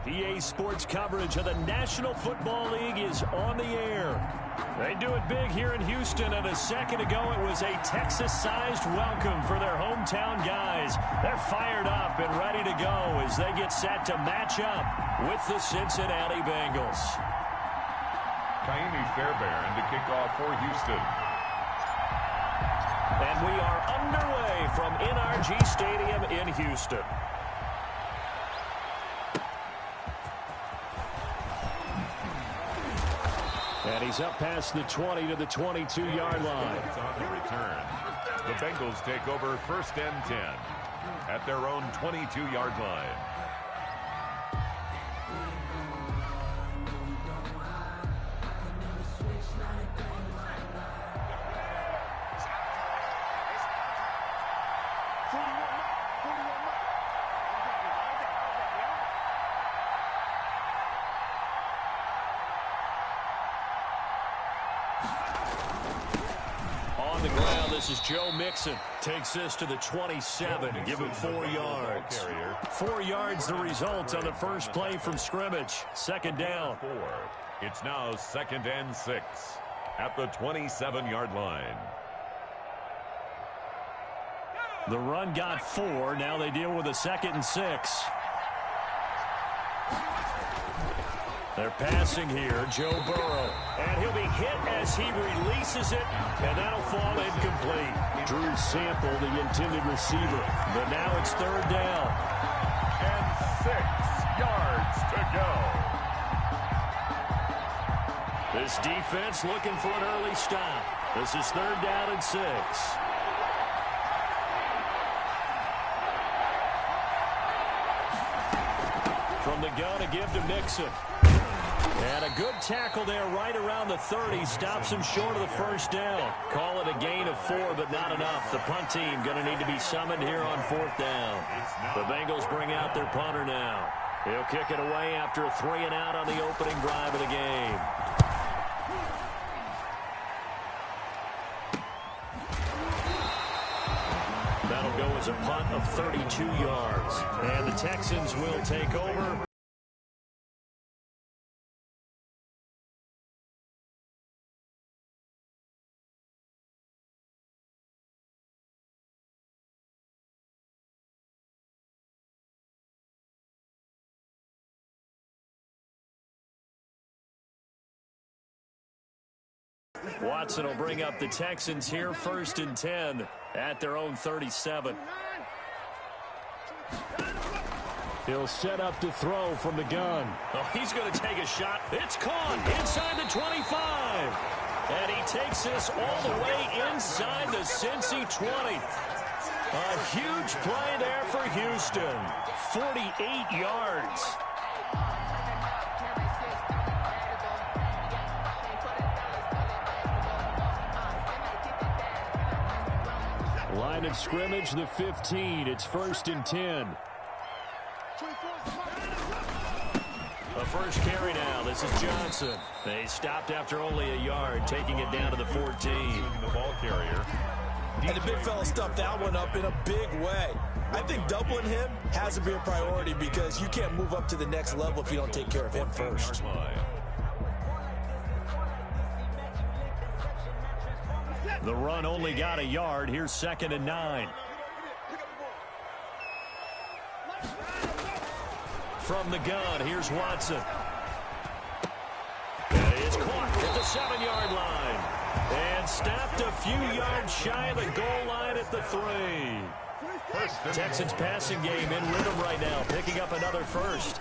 EA Sports coverage of the National Football League is on the air. They do it big here in Houston, and a second ago it was a Texas-sized welcome for their hometown guys. They're fired up and ready to go as they get set to match up with the Cincinnati Bengals. Kaimi Fairbairn to kick off for Houston. And we are underway from NRG Stadium in Houston. And he's up past the 20 to the 22-yard line. On the return, the Bengals take over 1st and 10 at their own 22-yard line. On the ground, this is Joe Mixon. Takes this to the 27, give him 4 yards. 4 yards the result on the first play from scrimmage. Second down. It's now 2nd and 6 at the 27-yard line. The run got 4. Now they deal with a 2nd and 6. They're passing here, Joe Burrow. And he'll be hit as he releases it, and that'll fall incomplete. Drew Sample, the intended receiver. But now it's 3rd down. And 6 yards to go. This defense looking for an early stop. This is 3rd down and 6. From the gun, a give to Mixon. And a good tackle there right around the 30. Stops him short of the 1st down. Call it a gain of 4, but not enough. The punt team going to need to be summoned here on 4th down. The Bengals bring out their punter now. He'll kick it away after a 3-and-out on the opening drive of the game. That'll go as a punt of 32 yards. And the Texans will take over. Watson will bring up the Texans here, 1st and 10 at their own 37. He'll set up to throw from the gun. Oh, he's going to take a shot. It's caught inside the 25. And he takes this all the way inside the Cincy 20. A huge play there for Houston. 48 yards. Line of scrimmage, the 15. It's 1st and 10. A first carry now. This is Johnson. They stopped after only a yard, taking it down to the 14. The ball carrier. And the big fella stuffed that one up in a big way. I think doubling him has to be a priority because you can't move up to the next level if you don't take care of him first. The run only got a yard. Here's 2nd and 9. From the gun, here's Watson. It's caught at the 7-yard line. And stopped a few yards shy of the goal line at the 3. Texans passing game in rhythm right now, picking up another first.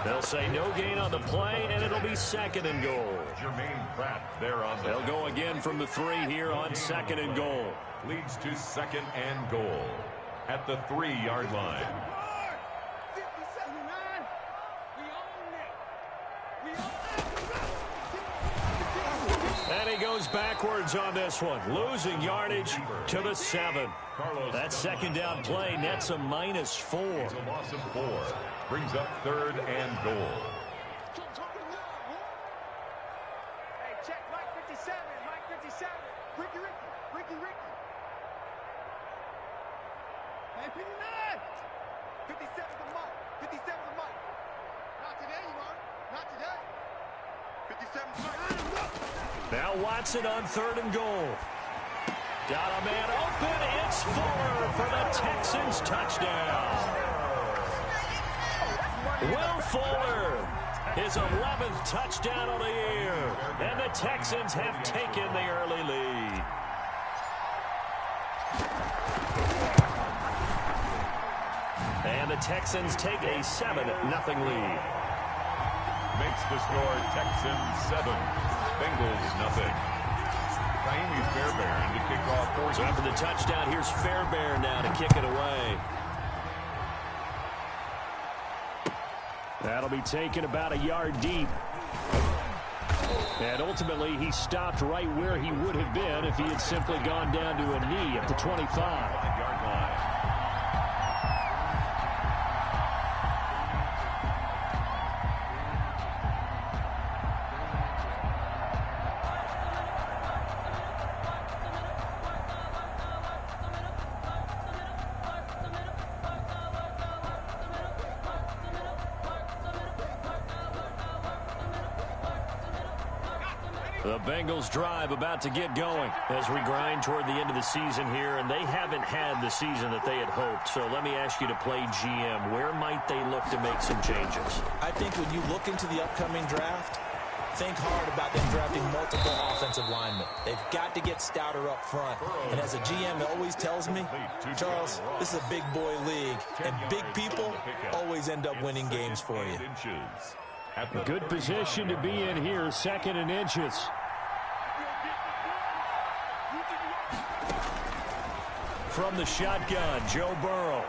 They'll say no gain on the play, and it'll be 2nd and goal. Jermaine Pratt there on the... They'll go again from the 3 here on 2nd and goal. Leads to 2nd and goal at the 3-yard line. And he goes backwards on this one, losing yardage to the 7. That 2nd down play nets a -4. It's a loss of 4. Brings up 3rd and goal. Hey, check Mike 57. Mike 57. Ricky. Hey, 59. 57 to Mike. 57. Now Watson on 3rd and goal. Got a man open. It's Fuller for the Texans touchdown. Will Fuller, his 11th touchdown of the year. And the Texans have taken the early lead. And the Texans take a 7-0 lead. Makes the score Texans 7, Bengals nothing. Fairbairn to kick off for you. So after the touchdown, here's Fairbairn now to kick it away. That'll be taken about a yard deep. And ultimately, he stopped right where he would have been if he had simply gone down to a knee at the 25. Yard line. The Bengals drive about to get going as we grind toward the end of the season here, and they haven't had the season that they had hoped. So let me ask you to play GM. Where might they look to make some changes? I think when you look into the upcoming draft, think hard about them drafting multiple offensive linemen. They've got to get stouter up front. And as a GM, it always tells me, Charles, this is a big boy league, and big people always end up winning games for you. Good position to be in here, 2nd and inches. From the shotgun, Joe Burrow.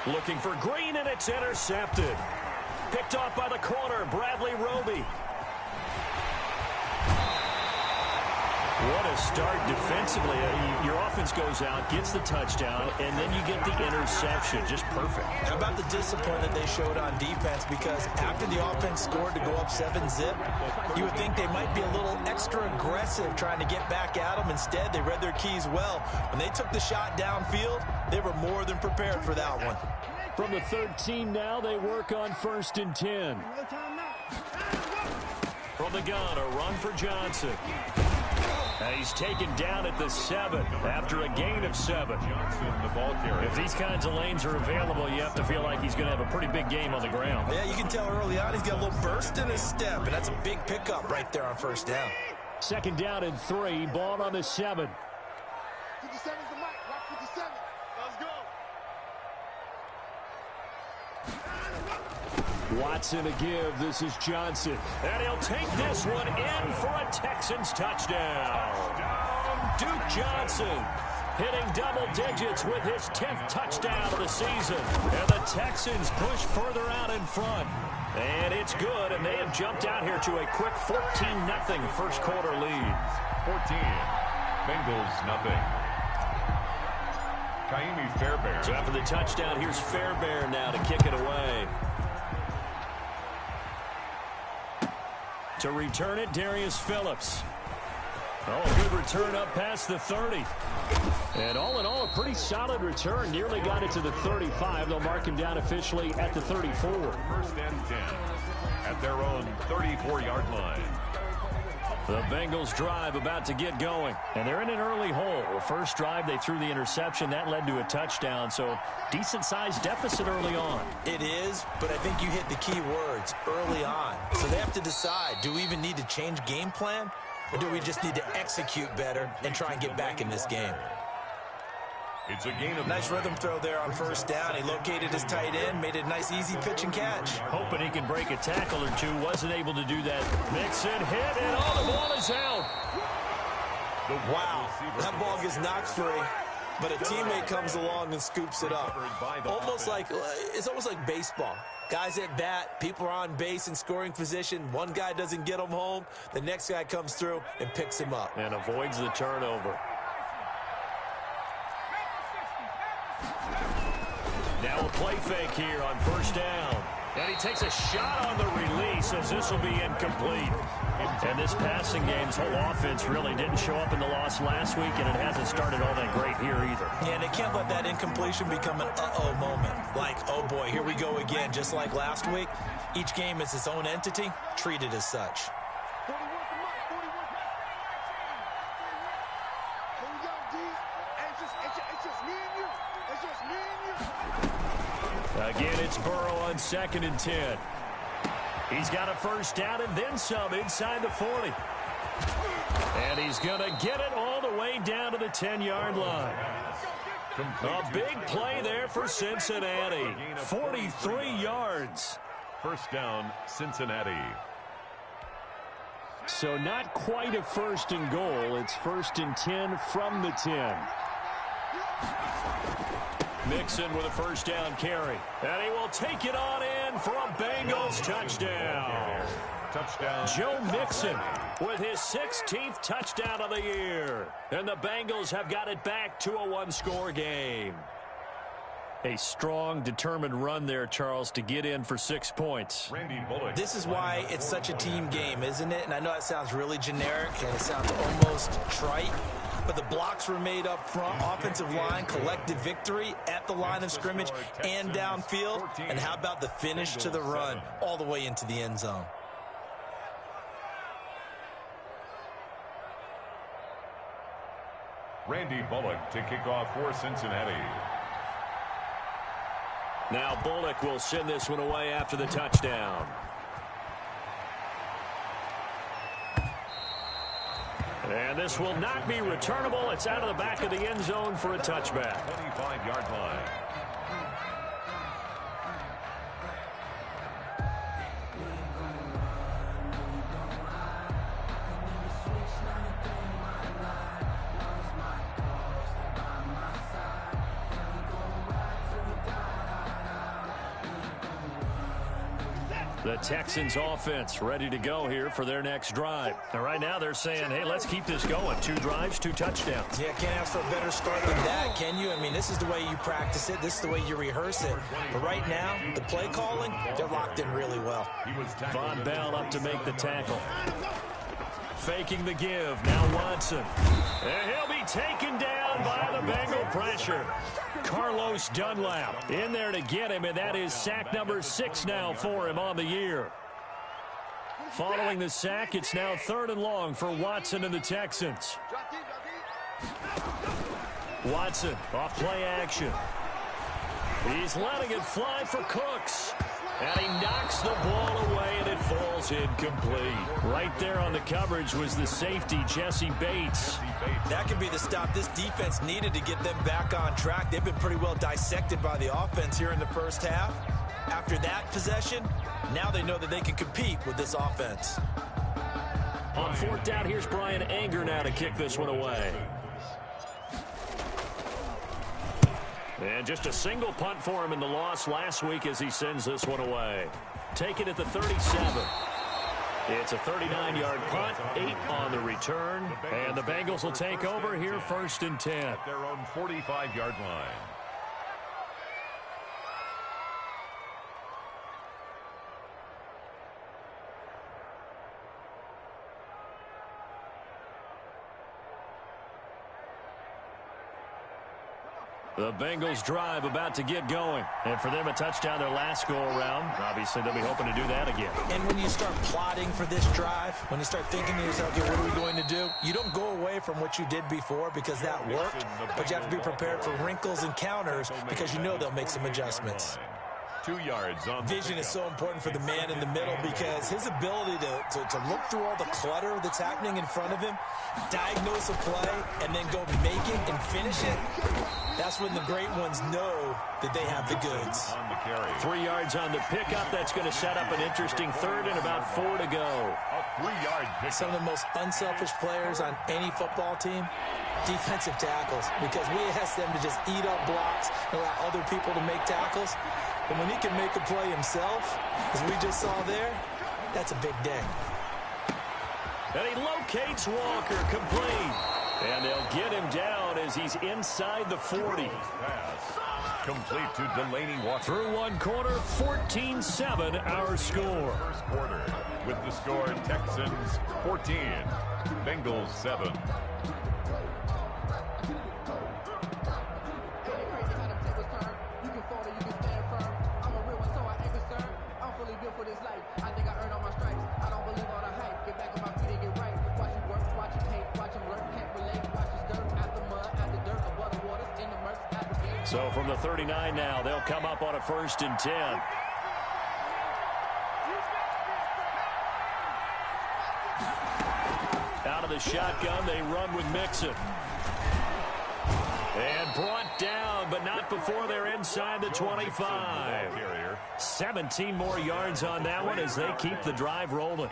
Looking for Green, and it's intercepted. Picked off by the corner, Bradley Roby. What a start defensively. Your offense goes out, gets the touchdown, and then you get the interception. Just perfect. How about the discipline that they showed on defense? Because after the offense scored to go up 7-zip, you would think they might be a little extra aggressive trying to get back at them. Instead, they read their keys well. When they took the shot downfield, they were more than prepared for that one. From the 13 now, they work on 1st and 10. From the gun, a run for Johnson. And he's taken down at the 7 after a gain of 7. Johnson, the ball carrier. If these kinds of lanes are available, you have to feel like he's going to have a pretty big game on the ground. Yeah, you can tell early on he's got a little burst in his step, and that's a big pickup right there on 1st down. 2nd down and 3, ball on the 7. 57's the mic, rock 57. Let's go. Watson a give. This is Johnson. And he'll take this one in for a Texans touchdown. Duke Johnson hitting double digits with his 10th touchdown of the season. And the Texans push further out in front. And it's good, and they have jumped out here to a quick 14-0 first quarter lead. 14, Bengals nothing. Fairbairn. So after the touchdown, here's Fairbairn now to kick it away. To return it, Darius Phillips. Oh, a good return up past the 30. And all in all, a pretty solid return. Nearly got it to the 35. They'll mark him down officially at the 34. 1st and 10 at their own 34-yard line. The Bengals drive about to get going. And they're in an early hole. The first drive, they threw the interception. That led to a touchdown. So decent-sized deficit early on. It is, but I think you hit the key words, early on. So they have to decide, do we even need to change game plan? Or do we just need to execute better and try and get back in this game? It's a gain of Nice rhythm throw there on 1st down. He located his tight end, made it a nice easy pitch and catch. Hoping he can break a tackle or two. Wasn't able to do that. Mixon hit, and the ball is out. Wow, that ball gets knocked free, but a teammate comes along and scoops it up. It's almost like baseball. Guys at bat, people are on base in scoring position. One guy doesn't get him home. The next guy comes through and picks him up. And avoids the turnover. Now a play fake here on 1st down. And he takes a shot on the release as this will be incomplete. And this passing game's whole offense really didn't show up in the loss last week, and it hasn't started all that great here either. Yeah, they can't let that incompletion become an uh-oh moment. Like, oh boy, here we go again, just like last week. Each game is its own entity, treated as such. 41 to Mike. 41. Here we go, D. It's just me and you. It's just me and you. Again, it's Burrow on 2nd and 10. He's got a first down and then some inside the 40. And he's going to get it all the way down to the 10-yard line. A big play there for Cincinnati. 43 yards. First down, Cincinnati. So not quite a 1st and goal. It's 1st and 10 from the 10. Mixon with a first down carry. And he will take it on in for a Bengals touchdown. Touchdown. Joe Mixon with his 16th touchdown of the year. And the Bengals have got it back to a one-score game. A strong, determined run there, Charles, to get in for 6 points. This is why it's such a team game, isn't it? And I know that sounds really generic and it sounds almost trite, but the blocks were made up front, offensive line, collective victory at the line of scrimmage and downfield. And how about the finish to the run all the way into the end zone? Randy Bullock to kick off for Cincinnati. Now Bullock will send this one away after the touchdown. And this will not be returnable. It's out of the back of the end zone for a touchback. 25-yard line. The Texans offense ready to go here for their next drive. And right now they're saying, hey, let's keep this going. 2 drives, 2 touchdowns. Yeah, can't ask for a better start than that, can you? I mean, this is the way you practice it. This is the way you rehearse it. But right now, the play calling, they're locked in really well. Von Bell up to make the tackle. Faking the give. Now Watson. And he'll be taken down by the Bengal pressure. Carlos Dunlap in there to get him, and that is sack number 6 now for him on the year. Following the sack, it's now 3rd and long for Watson and the Texans. Watson off play action. He's letting it fly for Cooks. And he knocks the ball away, and it falls incomplete. Right there on the coverage was the safety, Jesse Bates. That could be the stop this defense needed to get them back on track. They've been pretty well dissected by the offense here in the first half. After that possession, now they know that they can compete with this offense. On 4th down, here's Brian Anger now to kick this one away. And just a single punt for him in the loss last week as he sends this one away. Take it at the 37. It's a 39-yard punt, 8 on the return. And the Bengals will take over here 1st and 10. At their own 45-yard line. The Bengals drive about to get going. And for them, a touchdown their last go-around. Obviously, they'll be hoping to do that again. And when you start plotting for this drive, when you start thinking to yourself, okay, what are we going to do? You don't go away from what you did before because that worked, but you have to be prepared for wrinkles and counters because you know they'll make some adjustments. 2 yards on Vision is so important for the man in the middle because his ability to look through all the clutter that's happening in front of him, diagnose a play, and then go make it and finish it, that's when the great ones know that they have the goods. 3 yards on the pickup. That's going to set up an interesting 3rd and about 4 to go. A 3-yard pickup. Some of the most unselfish players on any football team, defensive tackles, because we ask them to just eat up blocks and allow other people to make tackles. And when he can make a play himself, as we just saw there, that's a big day. And he locates Walker, complete. And they'll get him down as he's inside the 40. Pass. Complete to Delaney Walker. Through one quarter, 14-7 our score. First quarter with the score Texans 14, Bengals 7. You can fall or you can stand firm. I'm a real one, so I ain't concerned. I'm fully built for this. So from the 39 now, they'll come up on a 1st and 10. Out of the shotgun, they run with Mixon. And brought down, but not before they're inside the 25. 17 more yards on that one as they keep the drive rolling.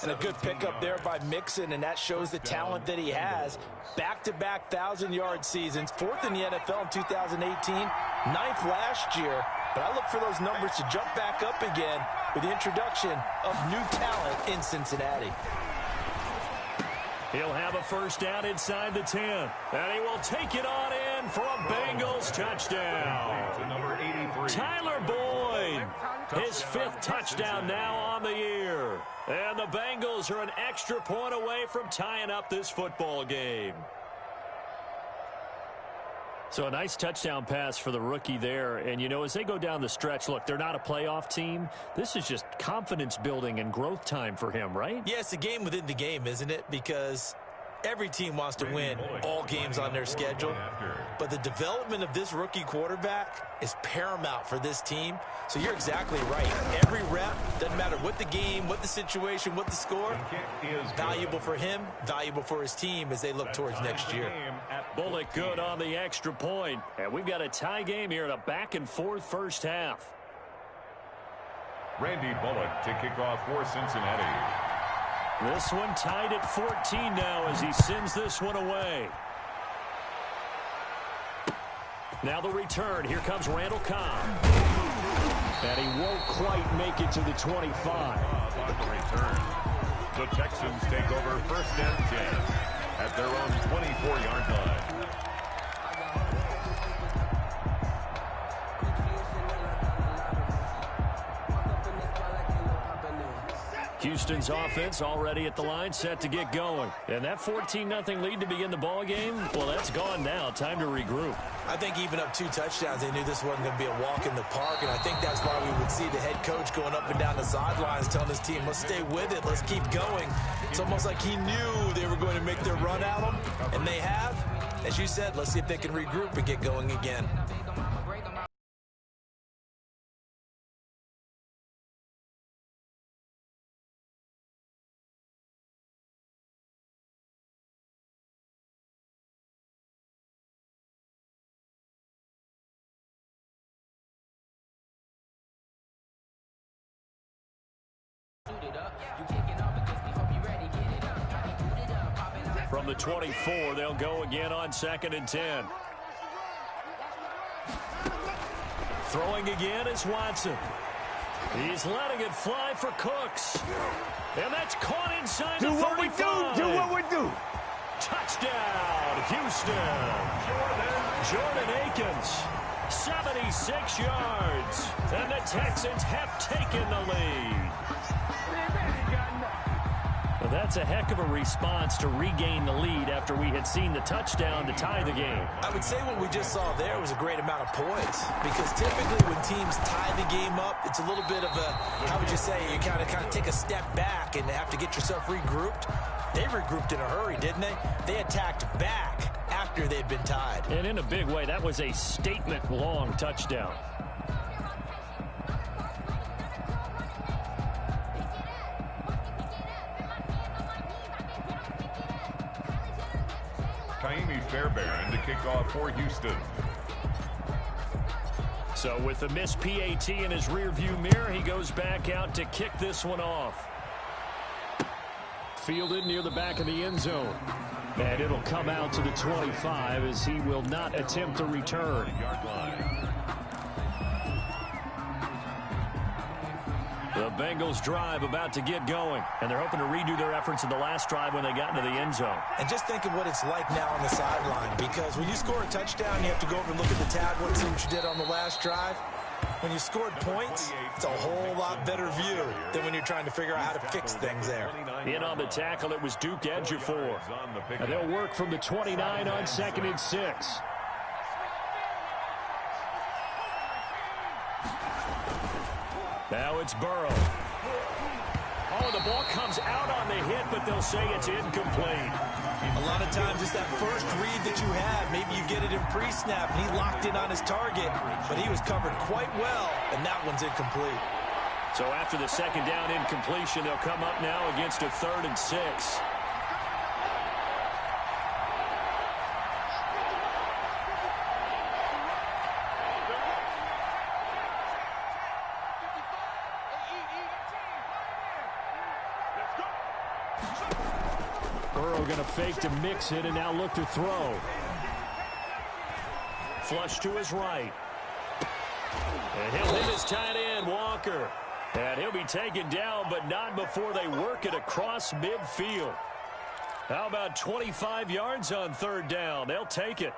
And a good pickup there by Mixon, and that shows the talent that he has. Back-to-back 1,000-yard seasons, 4th in the NFL in 2018, 9th last year. But I look for those numbers to jump back up again with the introduction of new talent in Cincinnati. He'll have a 1st down inside the 10. And he will take it on in for a Bengals touchdown. Number 83. Tyler Boyd, his 5th touchdown now on the year. And the Bengals are an extra point away from tying up this football game. So a nice touchdown pass for the rookie there. And, you know, as they go down the stretch, look, they're not a playoff team. This is just confidence building and growth time for him, right? Yeah, it's a game within the game, isn't it? Because every team wants to win all games on their schedule. But the development of this rookie quarterback is paramount for this team. So you're exactly right. Every rep, doesn't matter what the game, what the situation, what the score, valuable for him, valuable for his team as they look towards next year. Bullock good on the extra point. And we've got a tie game here in a back-and-forth 1st half. Randy Bullock to kick off for Cincinnati. This one tied at 14 now as he sends this one away. Now the return. Here comes Randall Cobb. And he won't quite make it to the 25. On the return. The Texans take over 1st and 10 at their own 24-yard line. Houston's offense already at the line, set to get going. And that 14-0 lead to begin the ball game, well, that's gone now. Time to regroup. I think even up 2 touchdowns, they knew this wasn't going to be a walk in the park, and I think that's why we would see the head coach going up and down the sidelines telling his team, let's stay with it, let's keep going. It's almost like he knew they were going to make their run at him, and they have. As you said, let's see if they can regroup and get going again. From the 24, they'll go again on 2nd and 10. Throwing again is Watson. He's letting it fly for Cooks. And that's caught inside the 35. Do what we do. Touchdown, Houston. Jordan Akins, 76 yards. And the Texans have taken the lead. Well, that's a heck of a response to regain the lead after we had seen the touchdown to tie the game. I would say what we just saw there was a great amount of points, because typically when teams tie the game up, it's a little bit of a, how would you say, you kind of take a step back and have to get yourself regrouped. They regrouped in a hurry, didn't they? They attacked back after they'd been tied. And in a big way, that was a statement-long touchdown. Fairbairn to kick off for Houston. So with the missed PAT in his rearview mirror, he goes back out to kick this one off. Fielded near the back of the end zone. And it'll come out to the 25 as he will not attempt a return. The Bengals drive about to get going, and they're hoping to redo their efforts in the last drive when they got into the end zone. And just think of what it's like now on the sideline, because when you score a touchdown, you have to go over and look at the tablet and see what you did on the last drive. When you scored points, it's a whole lot better view than when you're trying to figure out how to fix things there. In on the tackle, it was Duke Ejiofor. And they'll work from the 29 on 2nd and 6. Now it's Burrow. Oh, the ball comes out on the hit, but they'll say it's incomplete. A lot of times it's that first read that you have. Maybe you get it in pre-snap, and he locked in on his target, but he was covered quite well, and that one's incomplete. So after the second down incompletion, they'll come up now against a 3rd and 6. Burrow going to fake to mix it and now look to throw. Flush to his right. And he'll hit his tight end, Walker. And he'll be taken down, but not before they work it across midfield. How about 25 yards on 3rd down? They'll take it.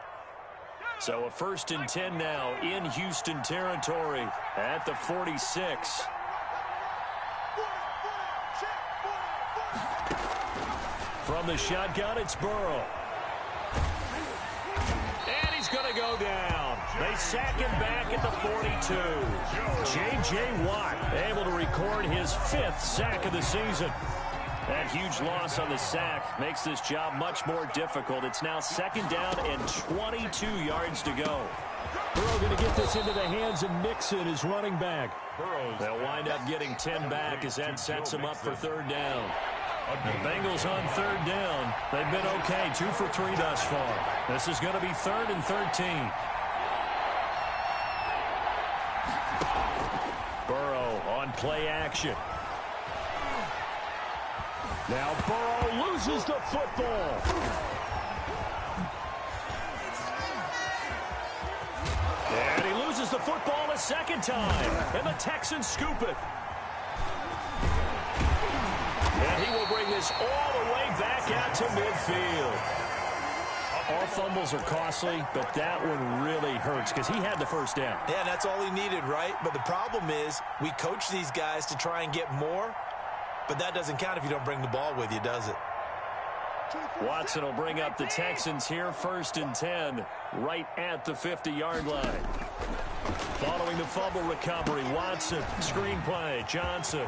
So a 1st and 10 now in Houston territory at the 46. From the shotgun, it's Burrow. And he's going to go down. They sack him back at the 42. J.J. Watt able to record his 5th sack of the season. That huge loss on the sack makes this job much more difficult. It's now 2nd down and 22 yards to go. Burrow going to get this into the hands of Mixon, his running back. They'll wind up getting 10 back as that sets them up for 3rd down. The Bengals on 3rd down. They've been okay, 2 for 3 thus far. This is going to be 3rd and 13. Burrow on play action. Now Burrow loses the football. And he loses the football a 2nd time. And the Texans scoop it. And he will bring this all the way back out to midfield. All fumbles are costly, but that one really hurts because he had the 1st down. Yeah, that's all he needed, right? But the problem is we coach these guys to try and get more, but that doesn't count if you don't bring the ball with you, does it? Watson will bring up the Texans here, 1st and 10, right at the 50-yard line. Following the fumble recovery, Watson, screen play, Johnson.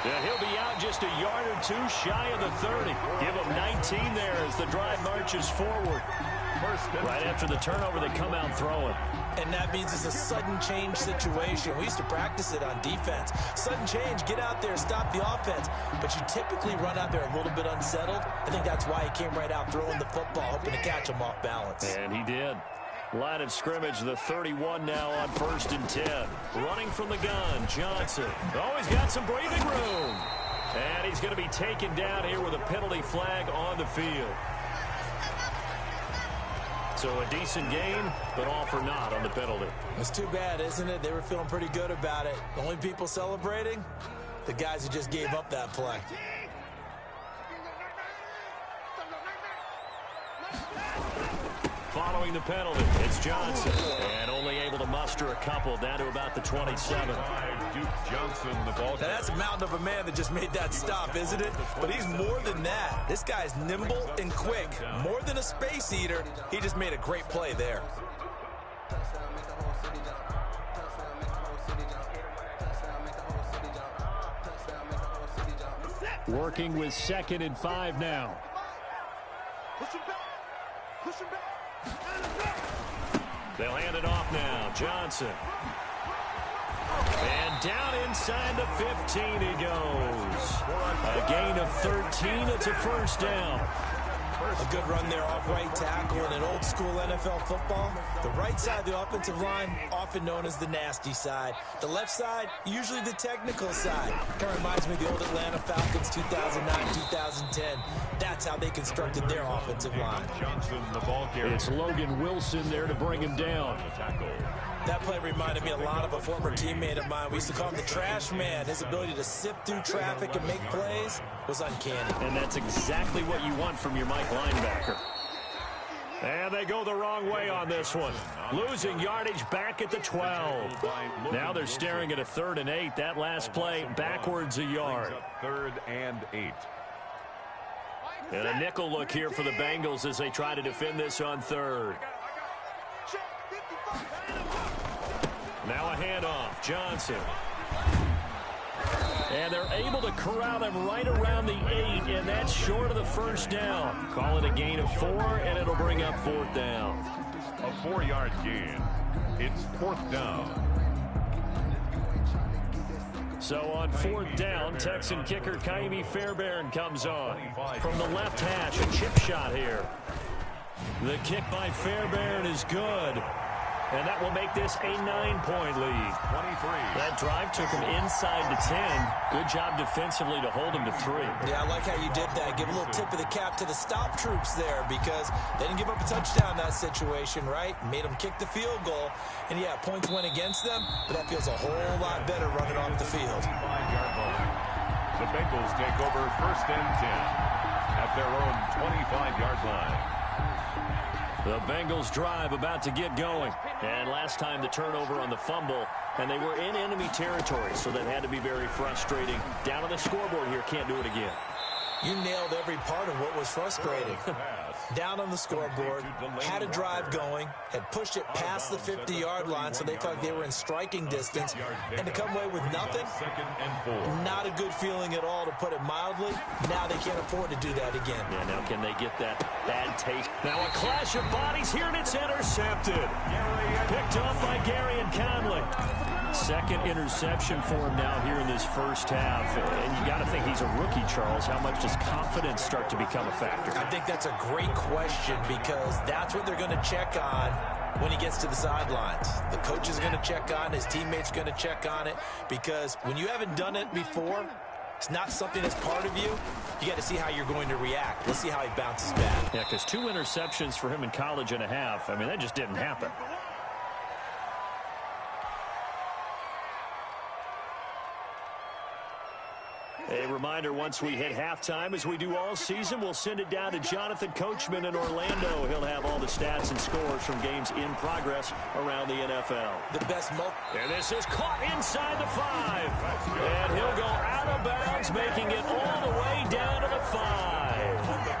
And he'll be out just a yard or 2 shy of the 30. Give him 19 there as the drive marches forward. Right after the turnover, they come out throwing. And that means it's a sudden change situation. We used to practice it on defense. Sudden change, get out there, stop the offense. But you typically run out there a little bit unsettled. I think that's why he came right out throwing the football, hoping to catch him off balance. And he did. Line of scrimmage, the 31 now on 1st and 10. Running from the gun, Johnson. Oh, he's got some breathing room. And he's going to be taken down here with a penalty flag on the field. So a decent game, but all for naught on the penalty. It's too bad, isn't it? They were feeling pretty good about it. The only people celebrating, the guys who just gave up that play. Following the penalty, it's Johnson. And only able to muster a couple down to about the 27. Duke Johnson, the ball. Now that's a mountain of a man that just made that stop, isn't it? But he's more than that. This guy's nimble and quick. More than a space eater. He just made a great play there. Working with 2nd and 5 now. Push him back. Push him back. They'll hand it off now. Johnson. And down inside the 15 he goes. A gain of 13. It's a 1st down. A good run there off right tackle in an old school NFL football. The right side of the offensive line, often known as the nasty side. The left side, usually the technical side. Kind of reminds me of the old Atlanta Falcons 2009-2010. That's how they constructed their offensive line. Johnson, the ball carrier. It's Logan Wilson there to bring him down. That play reminded me a lot of a former teammate of mine. We used to call him the trash man. His ability to sift through traffic and make plays was uncanny. And that's exactly what you want from your Mike linebacker. And they go the wrong way on this one. Losing yardage back at the 12. Now they're staring at a 3rd and 8. That last play backwards a yard. 3rd and 8. And a nickel look here for the Bengals as they try to defend this on 3rd. Now a handoff. Johnson. And they're able to corral him right around the 8, and that's short of the first down. Call it a gain of 4, and it'll bring up 4th down. A 4-yard gain. It's 4th down. So on 4th down, Texan kicker Kaimi Fairbairn comes on. From the left hash, a chip shot here. The kick by Fairbairn is good. And that will make this a 9-point lead. 23. That drive took him inside the 10. Good job defensively to hold him to 3. Yeah, I like how you did that. Give a little tip of the cap to the stop troops there because they didn't give up a touchdown in that situation, right? Made them kick the field goal. And, yeah, points went against them, but that feels a whole lot better running off the field. 5-yard line. The Bengals take over 1st and 10 at their own 25-yard line. The Bengals drive about to get going. And last time the turnover on the fumble, and they were in enemy territory, so that had to be very frustrating. Down on the scoreboard here, can't do it again. You nailed every part of what was frustrating. Down on the scoreboard, had a drive going, had pushed it past the 50-yard line so they felt like they were in striking distance, and to come away with nothing, not a good feeling at all, to put it mildly. Now they can't afford to do that again. Yeah, now can they get that bad taste? Now a clash of bodies here, and it's intercepted. Picked up by Gary and Conley. Second interception for him now here in this first half. And you got to think he's a rookie, Charles. How much does confidence start to become a factor? I think that's a great question because that's what they're going to check on when he gets to the sidelines. The coach is going to check on, his teammates going to check on it, because when you haven't done it before, it's not something that's part of you. You got to see how you're going to react. Let's see how he bounces back. Yeah, because 2 interceptions for him in college and a half. I mean, that just didn't happen. A reminder, once we hit halftime, as we do all season, we'll send it down to Jonathan Coachman in Orlando. He'll have all the stats and scores from games in progress around the NFL. The best And this is caught inside the 5. And he'll go out of bounds, making it all the way down to the 5.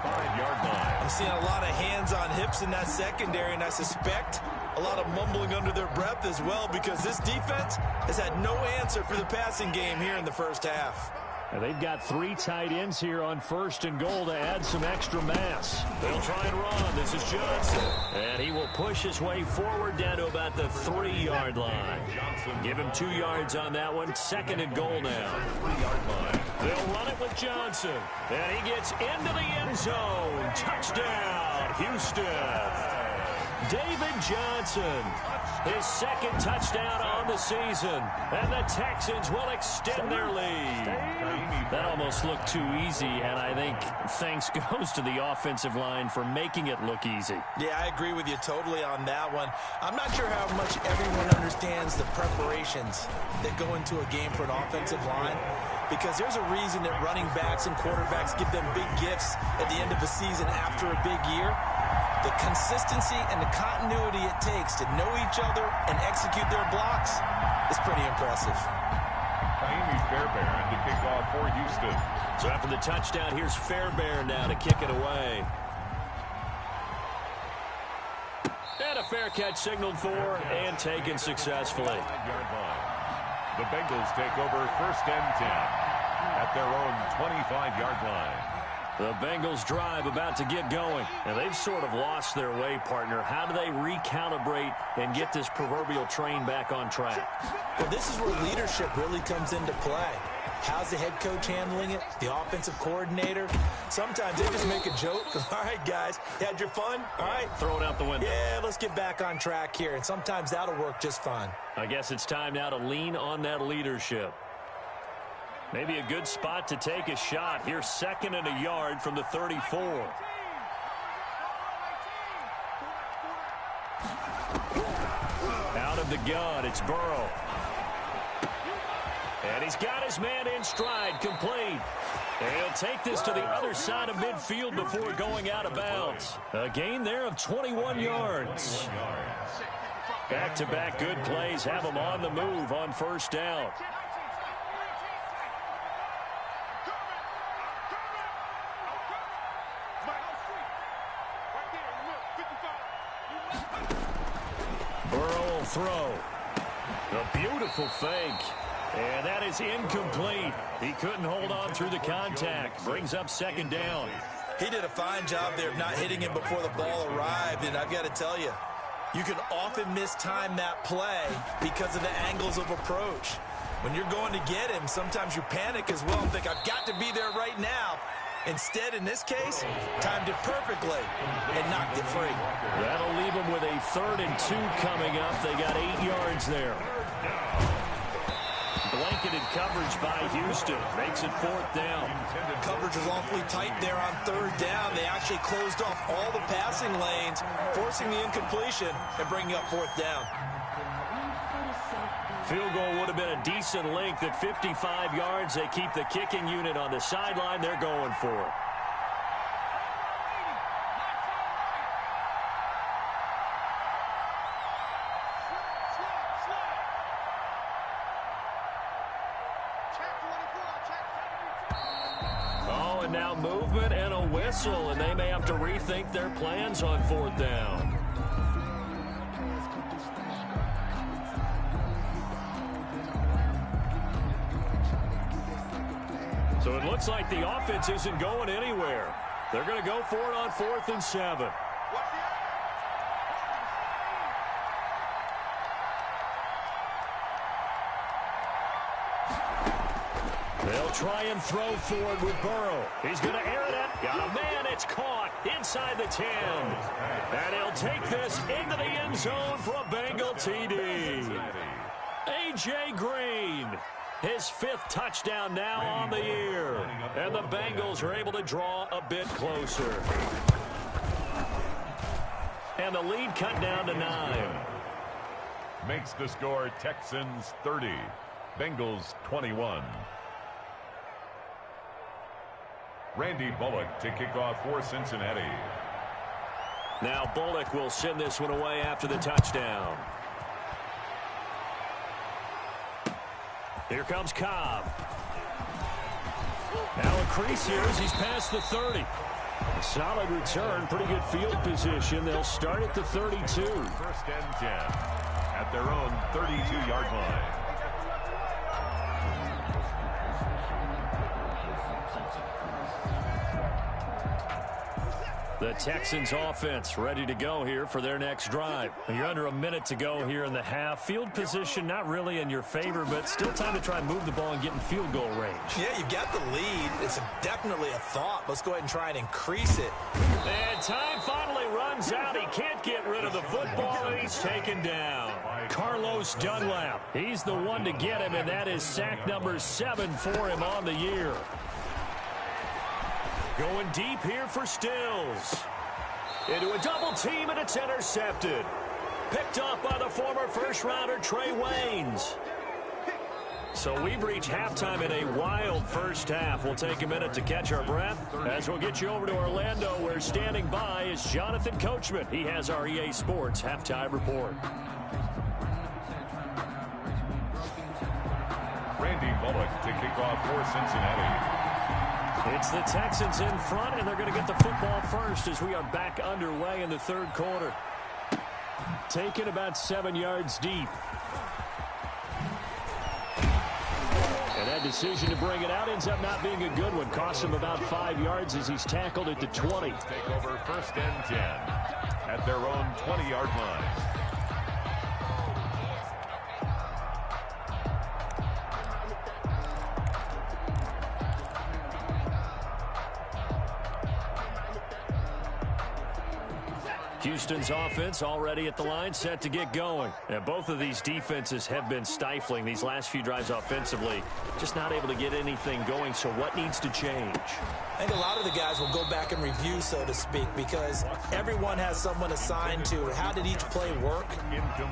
5-yard line. I'm seeing a lot of hands on hips in that secondary, and I suspect a lot of mumbling under their breath as well, because this defense has had no answer for the passing game here in the first half. And they've got 3 tight ends here on 1st and goal to add some extra mass. They'll try and run. This is Johnson. And he will push his way forward down to about the 3-yard line. Give him 2 yards on that one. 2nd and goal now. 3-yard line. They'll run it with Johnson. And he gets into the end zone. Touchdown, Houston. David Johnson, his 2nd touchdown on the season. And the Texans will extend their lead. That almost looked too easy, and I think thanks goes to the offensive line for making it look easy. Yeah, I agree with you totally on that one. I'm not sure how much everyone understands the preparations that go into a game for an offensive line, because there's a reason that running backs and quarterbacks give them big gifts at the end of the season after a big year. The consistency and the continuity it takes to know each other and execute their blocks is pretty impressive. Kaimi Fairbairn to kick off for Houston. So after the touchdown, here's Fairbairn now to kick it away. And a fair catch signaled for and taken successfully. 5-yard line. The Bengals take over 1st and 10 at their own 25-yard line. The Bengals drive about to get going. And they've sort of lost their way, partner. How do they recalibrate and get this proverbial train back on track? Well, this is where leadership really comes into play. How's the head coach handling it? The offensive coordinator? Sometimes they just make a joke. All right, guys, you had your fun? All right. Throw it out the window. Yeah, let's get back on track here. And sometimes that'll work just fine. I guess it's time now to lean on that leadership. Maybe a good spot to take a shot. Here's 2nd and a yard from the 34. Out of the gun, it's Burrow. And he's got his man in stride, complete. And he'll take this to the other side of midfield before going out of bounds. A gain there of 21 yards. Back-to-back good plays have him on the move on 1st down. Burrow will throw. A beautiful fake. And that is incomplete. He couldn't hold on through the contact. Brings up second down. He did a fine job there of not hitting him before the ball arrived, and I've got to tell you, you can often mistime that play because of the angles of approach. When you're going to get him, sometimes you panic as well and think, I've got to be there right now. Instead, in this case, timed it perfectly and knocked it free. That'll leave them with a 3rd and 2 coming up. They got 8 yards there. Blanketed coverage by Houston. Makes it 4th down. Coverage was awfully tight there on 3rd down. They actually closed off all the passing lanes, forcing the incompletion and bringing up 4th down. Field goal would have been a decent length at 55 yards. They keep the kicking unit on the sideline. They're going for it. Oh, and now movement and a whistle, and they may have to rethink their plans on 4th down. So it looks like the offense isn't going anywhere. They're going to go for it on 4th and 7. They'll try and throw forward with Burrow. He's going to air it up. Got a man. It's caught inside the 10. And he'll take this into the end zone for a Bengal TD. A.J. Green. His 5th touchdown now on the year. And the Bengals are able to draw a bit closer. And the lead cut down to 9. Makes the score Texans 30, Bengals 21. Randy Bullock to kick off for Cincinnati. Now Bullock will send this one away after the touchdown. Here comes Cobb. Now a crease here as he's past the 30. Solid return, pretty good field position. They'll start at the 32. 1st and 10 at their own 32-yard line. The Texans offense ready to go here for their next drive. You're under a minute to go here in the half. Field position not really in your favor, but still time to try and move the ball and get in field goal range. Yeah, you've got the lead. It's definitely a thought. Let's go ahead and try and increase it. And time finally runs out. He can't get rid of the football, and he's taken down. Carlos Dunlap. He's the one to get him, and that is sack number 7 for him on the year. Going deep here for Stills. Into a double team, and it's intercepted. Picked up by the former first-rounder Trey Waynes. So we've reached halftime in a wild first half. We'll take a minute to catch our breath as we'll get you over to Orlando, where standing by is Jonathan Coachman. He has our EA Sports halftime report. Randy Bullock to kick off for Cincinnati. It's the Texans in front, and they're going to get the football first as we are back underway in the 3rd quarter. Taken about 7 yards deep. And that decision to bring it out ends up not being a good one. Costs him about 5 yards as he's tackled at the 20. Take over 1st and 10 at their own 20-yard line. Houston's offense already at the line, set to get going. And both of these defenses have been stifling these last few drives offensively. Just not able to get anything going, so what needs to change? I think a lot of the guys will go back and review, so to speak, because everyone has someone assigned to how did each play work.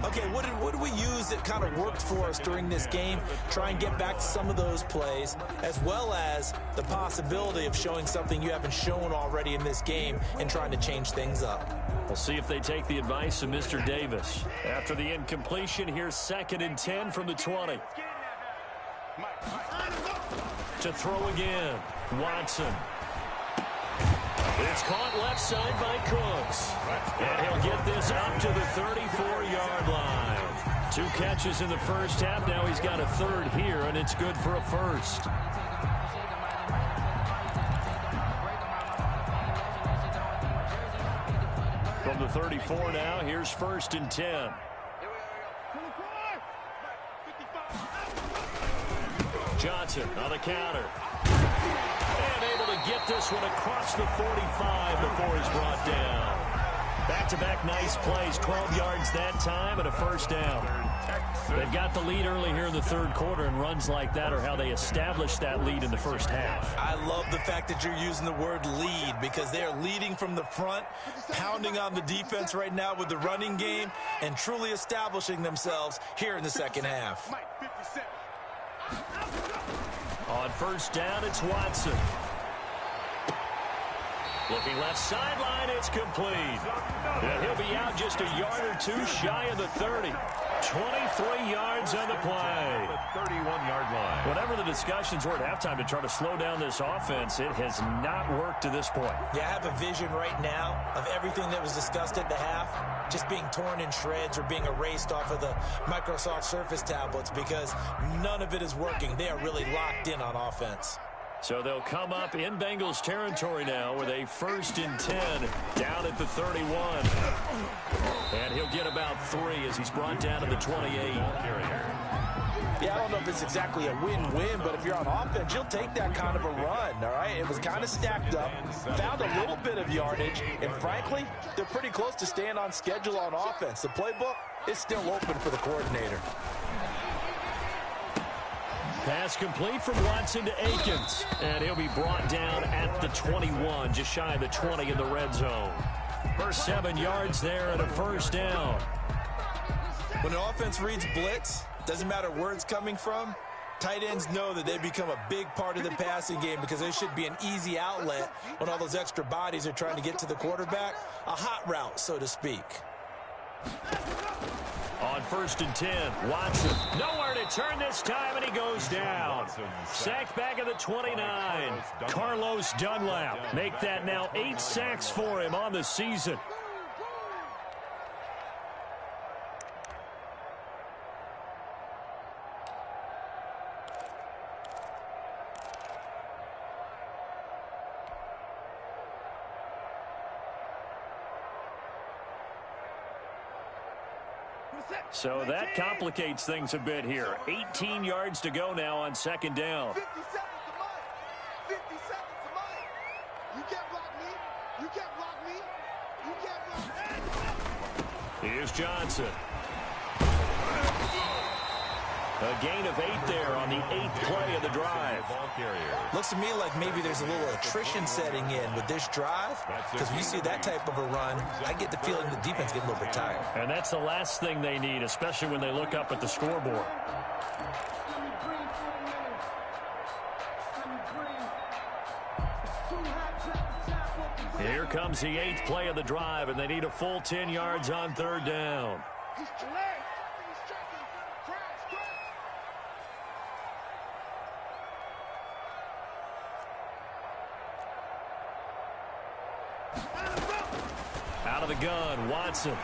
Okay, what did we use that kind of worked for us during this game? Try and get back to some of those plays, as well as the possibility of showing something you haven't shown already in this game and trying to change things up. We'll see if they take the advice of Mr. Davis. After the incompletion, here's 2nd and 10 from the 20. To throw again, Watson. It's caught left side by Cooks. And he'll get this up to the 34-yard line. 2 catches in the first half. Now he's got a third here, and it's good for a first. From the 34 now, here's 1st and 10. Johnson on the counter. And able to get this one across the 45 before he's brought down. Back-to-back nice plays, 12 yards that time and a first down. They've got the lead early here in the third quarter, and runs like that are how they establish that lead in the first half. I love the fact that you're using the word lead, because they're leading from the front, pounding on the defense right now with the running game, and truly establishing themselves here in the second half. On first down, it's Watson. Looking left sideline, it's complete. And he'll be out just a yard or two shy of the 30. 23 yards on the play. The 31-yard line. Whatever the discussions were at halftime to try to slow down this offense, it has not worked to this point. Yeah, I have a vision right now of everything that was discussed at the half just being torn in shreds or being erased off of the Microsoft Surface tablets, because none of it is working. They are really locked in on offense. So they'll come up in Bengals territory now with a 1st and 10 down at the 31. And he'll get about 3 as he's brought down to the 28. Yeah, I don't know if it's exactly a win-win, but if you're on offense, you'll take that kind of a run, all right? It was kind of stacked up, found a little bit of yardage, and frankly, they're pretty close to staying on schedule on offense. The playbook is still open for the coordinator. Pass complete from Watson to Akins. And he'll be brought down at the 21, just shy of the 20 in the red zone. First 7 yards there and a first down. When an offense reads blitz, doesn't matter where it's coming from, tight ends know that they become a big part of the passing game, because they should be an easy outlet when all those extra bodies are trying to get to the quarterback. A hot route, so to speak. On 1st and 10, Watson. Nowhere to turn this time, and he goes down. Sacked back at the 29. Carlos Dunlap. Make that now 8 sacks for him on the season. So that complicates things a bit here. 18 yards to go now on 2nd down. 50 seconds to Mike. 50 seconds to Mike. You can't block me. You can't block me. You can't block me. Here's Johnson. A gain of 8 there on the 8th play of the drive. Looks to me like maybe there's a little attrition setting in with this drive, because when you see that type of a run, I get the feeling the defense getting a little bit tired. And that's the last thing they need, especially when they look up at the scoreboard. Here comes the 8th play of the drive, and they need a full 10 yards on 3rd down. He's tracking. Out of the gun, Watson.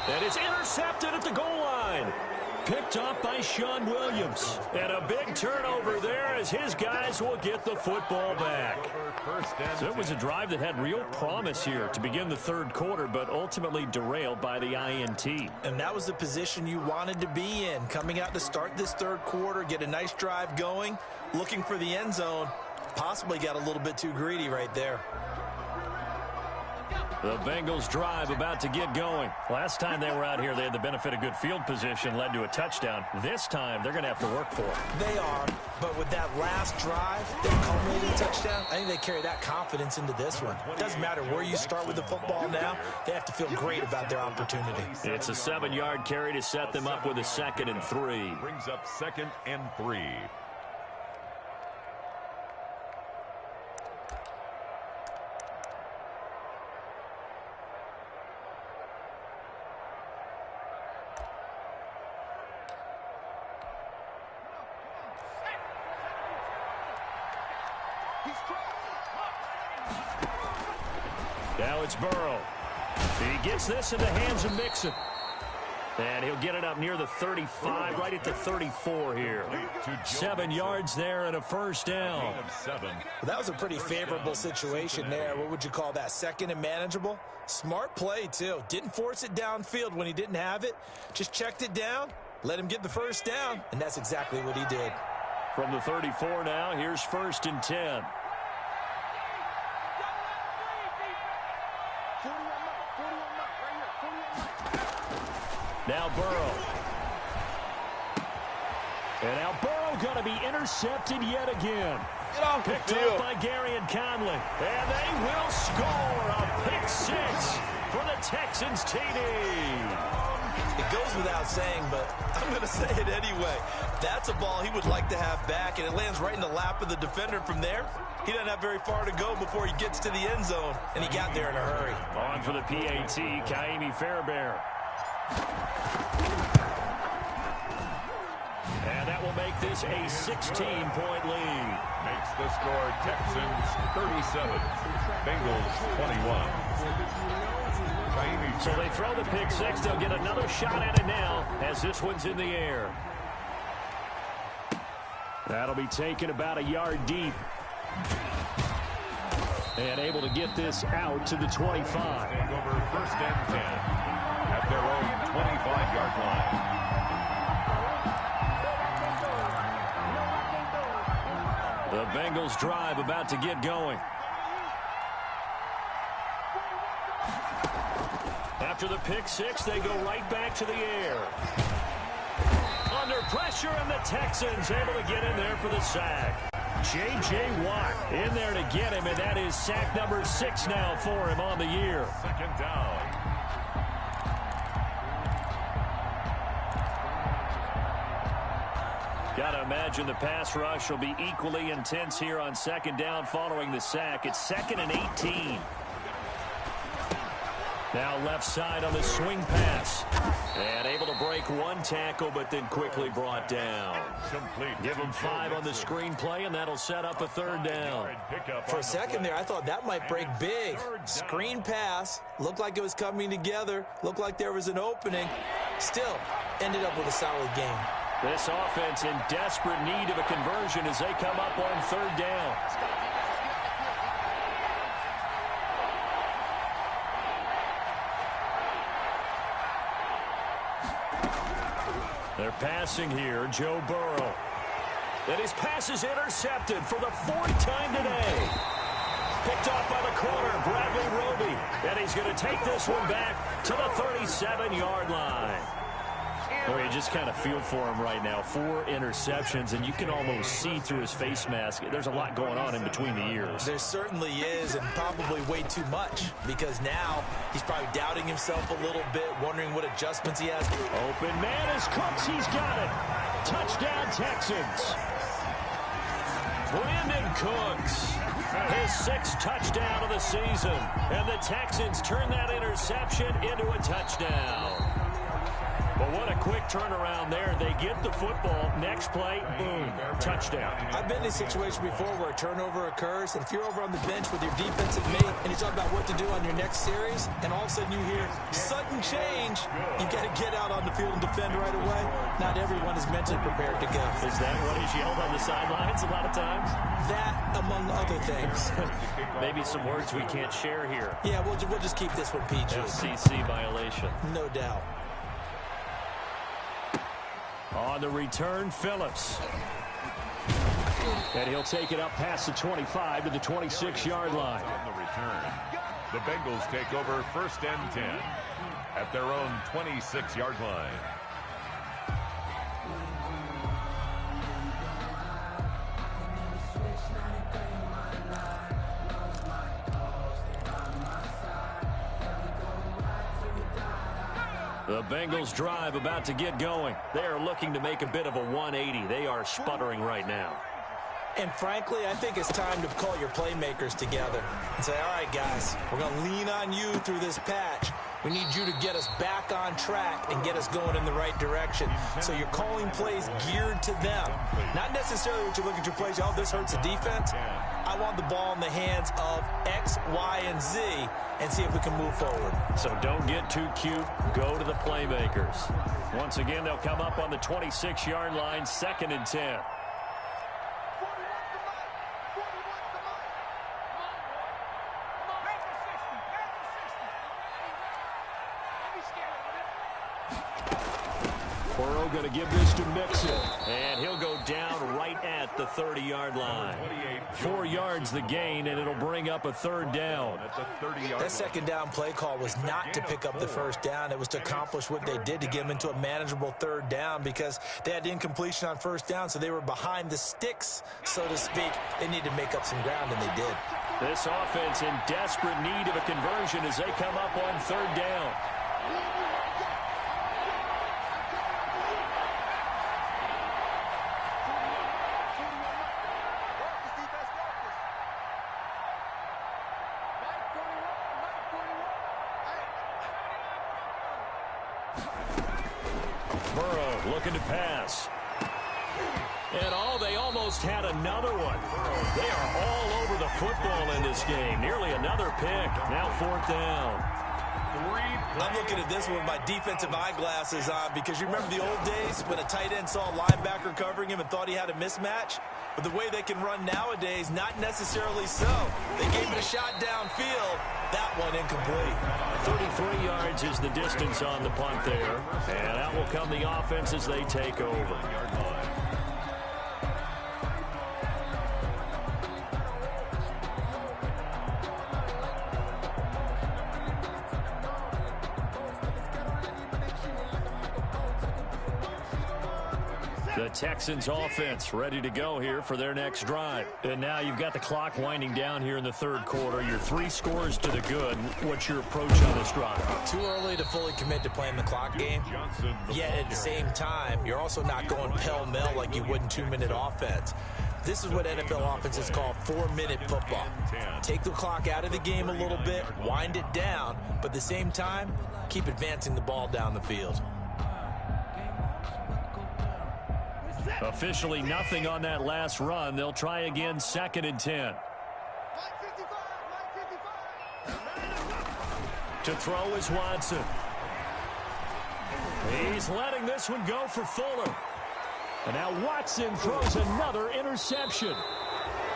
And it's intercepted at the goal line. Picked up by Sean Williams. And a big turnover there as his guys will get the football back. So it was a drive that had real promise here to begin the 3rd quarter, but ultimately derailed by the INT. And that was the position you wanted to be in, coming out to start this 3rd quarter, get a nice drive going, looking for the end zone. Possibly got a little bit too greedy right there. The Bengals drive about to get going. Last time they were out here, they had the benefit of good field position, led to a touchdown. This time, they're going to have to work for it. They are, but with that last drive, that culminating touchdown, I think they carry that confidence into this one. Doesn't matter where you start with the football now, they have to feel great about their opportunity. It's a 7-yard carry to set them up with a 2nd and 3. Brings up 2nd and 3. Now it's Burrow. He gets this in the hands of Mixon. And he'll get it up near the 35, right at the 34 here. 7 yards there and a first down. Well, that was a pretty favorable situation there. What would you call that? Second and manageable? Smart play, too. Didn't force it downfield when he didn't have it. Just checked it down, let him get the first down, and that's exactly what he did. From the 34 now, here's 1st and 10. Now Burrow. And now Burrow going to be intercepted yet again. Get off the Picked field. up by Gary and Conley. And they will score a pick 6 for the Texans TD. It goes without saying, but I'm going to say it anyway. That's a ball he would like to have back, and it lands right in the lap of the defender from there. He doesn't have very far to go before he gets to the end zone, and he got there in a hurry. On for the PAT, Kaimi Fairbairn. And that will make this a 16-point lead. Makes the score Texans 37, Bengals 21. So they throw the pick 6. They'll get another shot at it now as this one's in the air. That'll be taken about a yard deep. And able to get this out to the 25. Take over 1st and 10 at their own 25-yard line. The Bengals drive about to get going. After the pick 6, they go right back to the air. Under pressure, and the Texans able to get in there for the sack. J.J. Watt in there to get him, and that is sack number 6 now for him on the year. 2nd down. Got to imagine the pass rush will be equally intense here on 2nd down following the sack. It's 2nd and 18. Now left side on the swing pass. And able to break one tackle, but then quickly brought down. Give him 5 on the screen play, and that'll set up a 3rd down. For a second there, I thought that might break big. Screen pass, looked like it was coming together, looked like there was an opening. Still, ended up with a solid game. This offense in desperate need of a conversion as they come up on 3rd down. They're passing here, Joe Burrow. And his pass is intercepted for the 4th time today. Picked off by the corner, Bradley Roby. And he's going to take this one back to the 37-yard line. Boy, you just kind of feel for him right now. 4 interceptions, and you can almost see through his face mask. There's a lot going on in between the ears. There certainly is, and probably way too much, because now he's probably doubting himself a little bit, wondering what adjustments he has. Open man is Cooks. He's got it. Touchdown, Texans. Brandon Cooks, his 6th touchdown of the season. And the Texans turn that interception into a touchdown. But what a quick turnaround there. They get the football. Next play, boom, touchdown. I've been in a situation before where a turnover occurs, and if you're over on the bench with your defensive mate and you talk about what to do on your next series, and all of a sudden you hear sudden change, you've got to get out on the field and defend right away. Not everyone is mentally prepared to go. Is that what is yelled on the sidelines a lot of times? That, among other things. Maybe some words we can't share here. Yeah, we'll just keep this one PG. FCC violation. No doubt. On the return, Phillips. And he'll take it up past the 25 to the 26-yard line. On the return, the Bengals take over 1st and 10 at their own 26-yard line. The Bengals drive about to get going. They are looking to make a bit of a 180. They are sputtering right now. And frankly, I think it's time to call your playmakers together and say, all right, guys, we're going to lean on you through this patch. We need you to get us back on track and get us going in the right direction. So you're calling plays geared to them. Not necessarily what you look at your plays, oh, this hurts the defense. I want the ball in the hands of X, Y, and Z and see if we can move forward. So don't get too cute. Go to the playmakers. Once again, they'll come up on the 26-yard line, 2nd and 10. Burrow going to give this to Mixon, and he'll go down right at the 30-yard line. 4 yards the gain, and it'll bring up a 3rd down. That 2nd down play call was not to pick up the 1st down. It was to accomplish what they did, to get them into a manageable 3rd down, because they had incompletion on 1st down, so they were behind the sticks, so to speak. They needed to make up some ground, and they did. This offense in desperate need of a conversion as they come up on 3rd down. Burrow looking to pass. And they almost had another one. They are all over the football in this game. Nearly another pick. Now 4th down. I'm looking at this one with my defensive eyeglasses on, because you remember the old days when a tight end saw a linebacker covering him and thought he had a mismatch? But the way they can run nowadays, not necessarily so. They gave it a shot downfield. That one incomplete. 33 yards is the distance on the punt there. And out will come the offense as they take over. The Texans offense ready to go here for their next drive. And now you've got the clock winding down here in the 3rd quarter. You're 3 scores to the good. What's your approach on this drive? Too early to fully commit to playing the clock game. Yet at the same time, you're also not going pell-mell like you would in 2-minute offense. This is what NFL offenses call 4-minute football. Take the clock out of the game a little bit, wind it down, but at the same time, keep advancing the ball down the field. Officially nothing on that last run. They'll try again, 2nd and 10. To throw is Watson. He's letting this one go for Fuller. And now Watson throws another interception.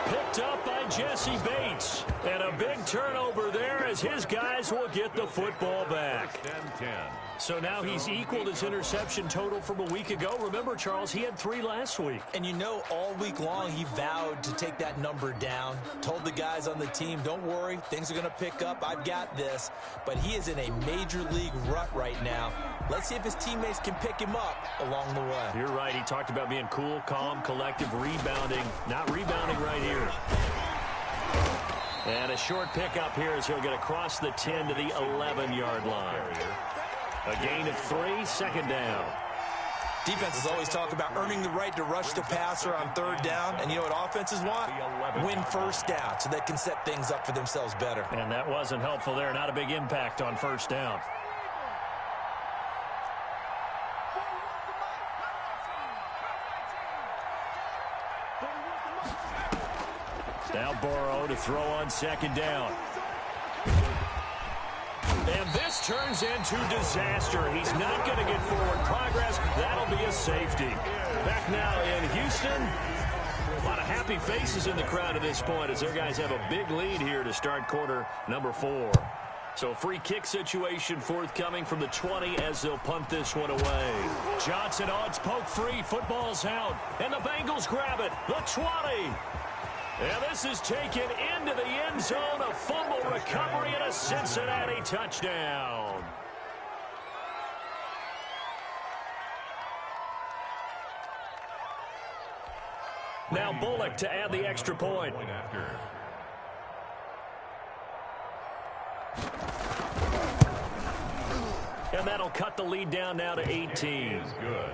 Picked up by Jesse Bates. And a big turnover there as his guys will get the football back. So now he's equaled his interception total from a week ago. Remember, Charles, he had 3 last week. And you know, all week long he vowed to take that number down. Told the guys on the team, don't worry, things are going to pick up. I've got this. But he is in a major league rut right now. Let's see if his teammates can pick him up along the way. You're right. He talked about being cool, calm, collective, rebounding. Not rebounding right here. And a short pickup here as he'll get across the 10 to the 11-yard line. A gain of 3, 2nd down. Defenses always talk about earning the right to rush the passer on 3rd down. And you know what offenses want? Win 1st down so they can set things up for themselves better. And that wasn't helpful there. Not a big impact on 1st down. Now Burrow to throw on 2nd down. And this turns into disaster. He's not going to get forward progress. That'll be a safety. Back now in Houston. A lot of happy faces in the crowd at this point as their guys have a big lead here to start quarter number 4. So free kick situation forthcoming from the 20 as they'll punt this one away. Johnson odds poke free. Football's out. And the Bengals grab it. The 20. And this is taken into the end zone. A fumble recovery and a Cincinnati touchdown. Now Bullock to add the extra point. And that'll cut the lead down now to 18. Good.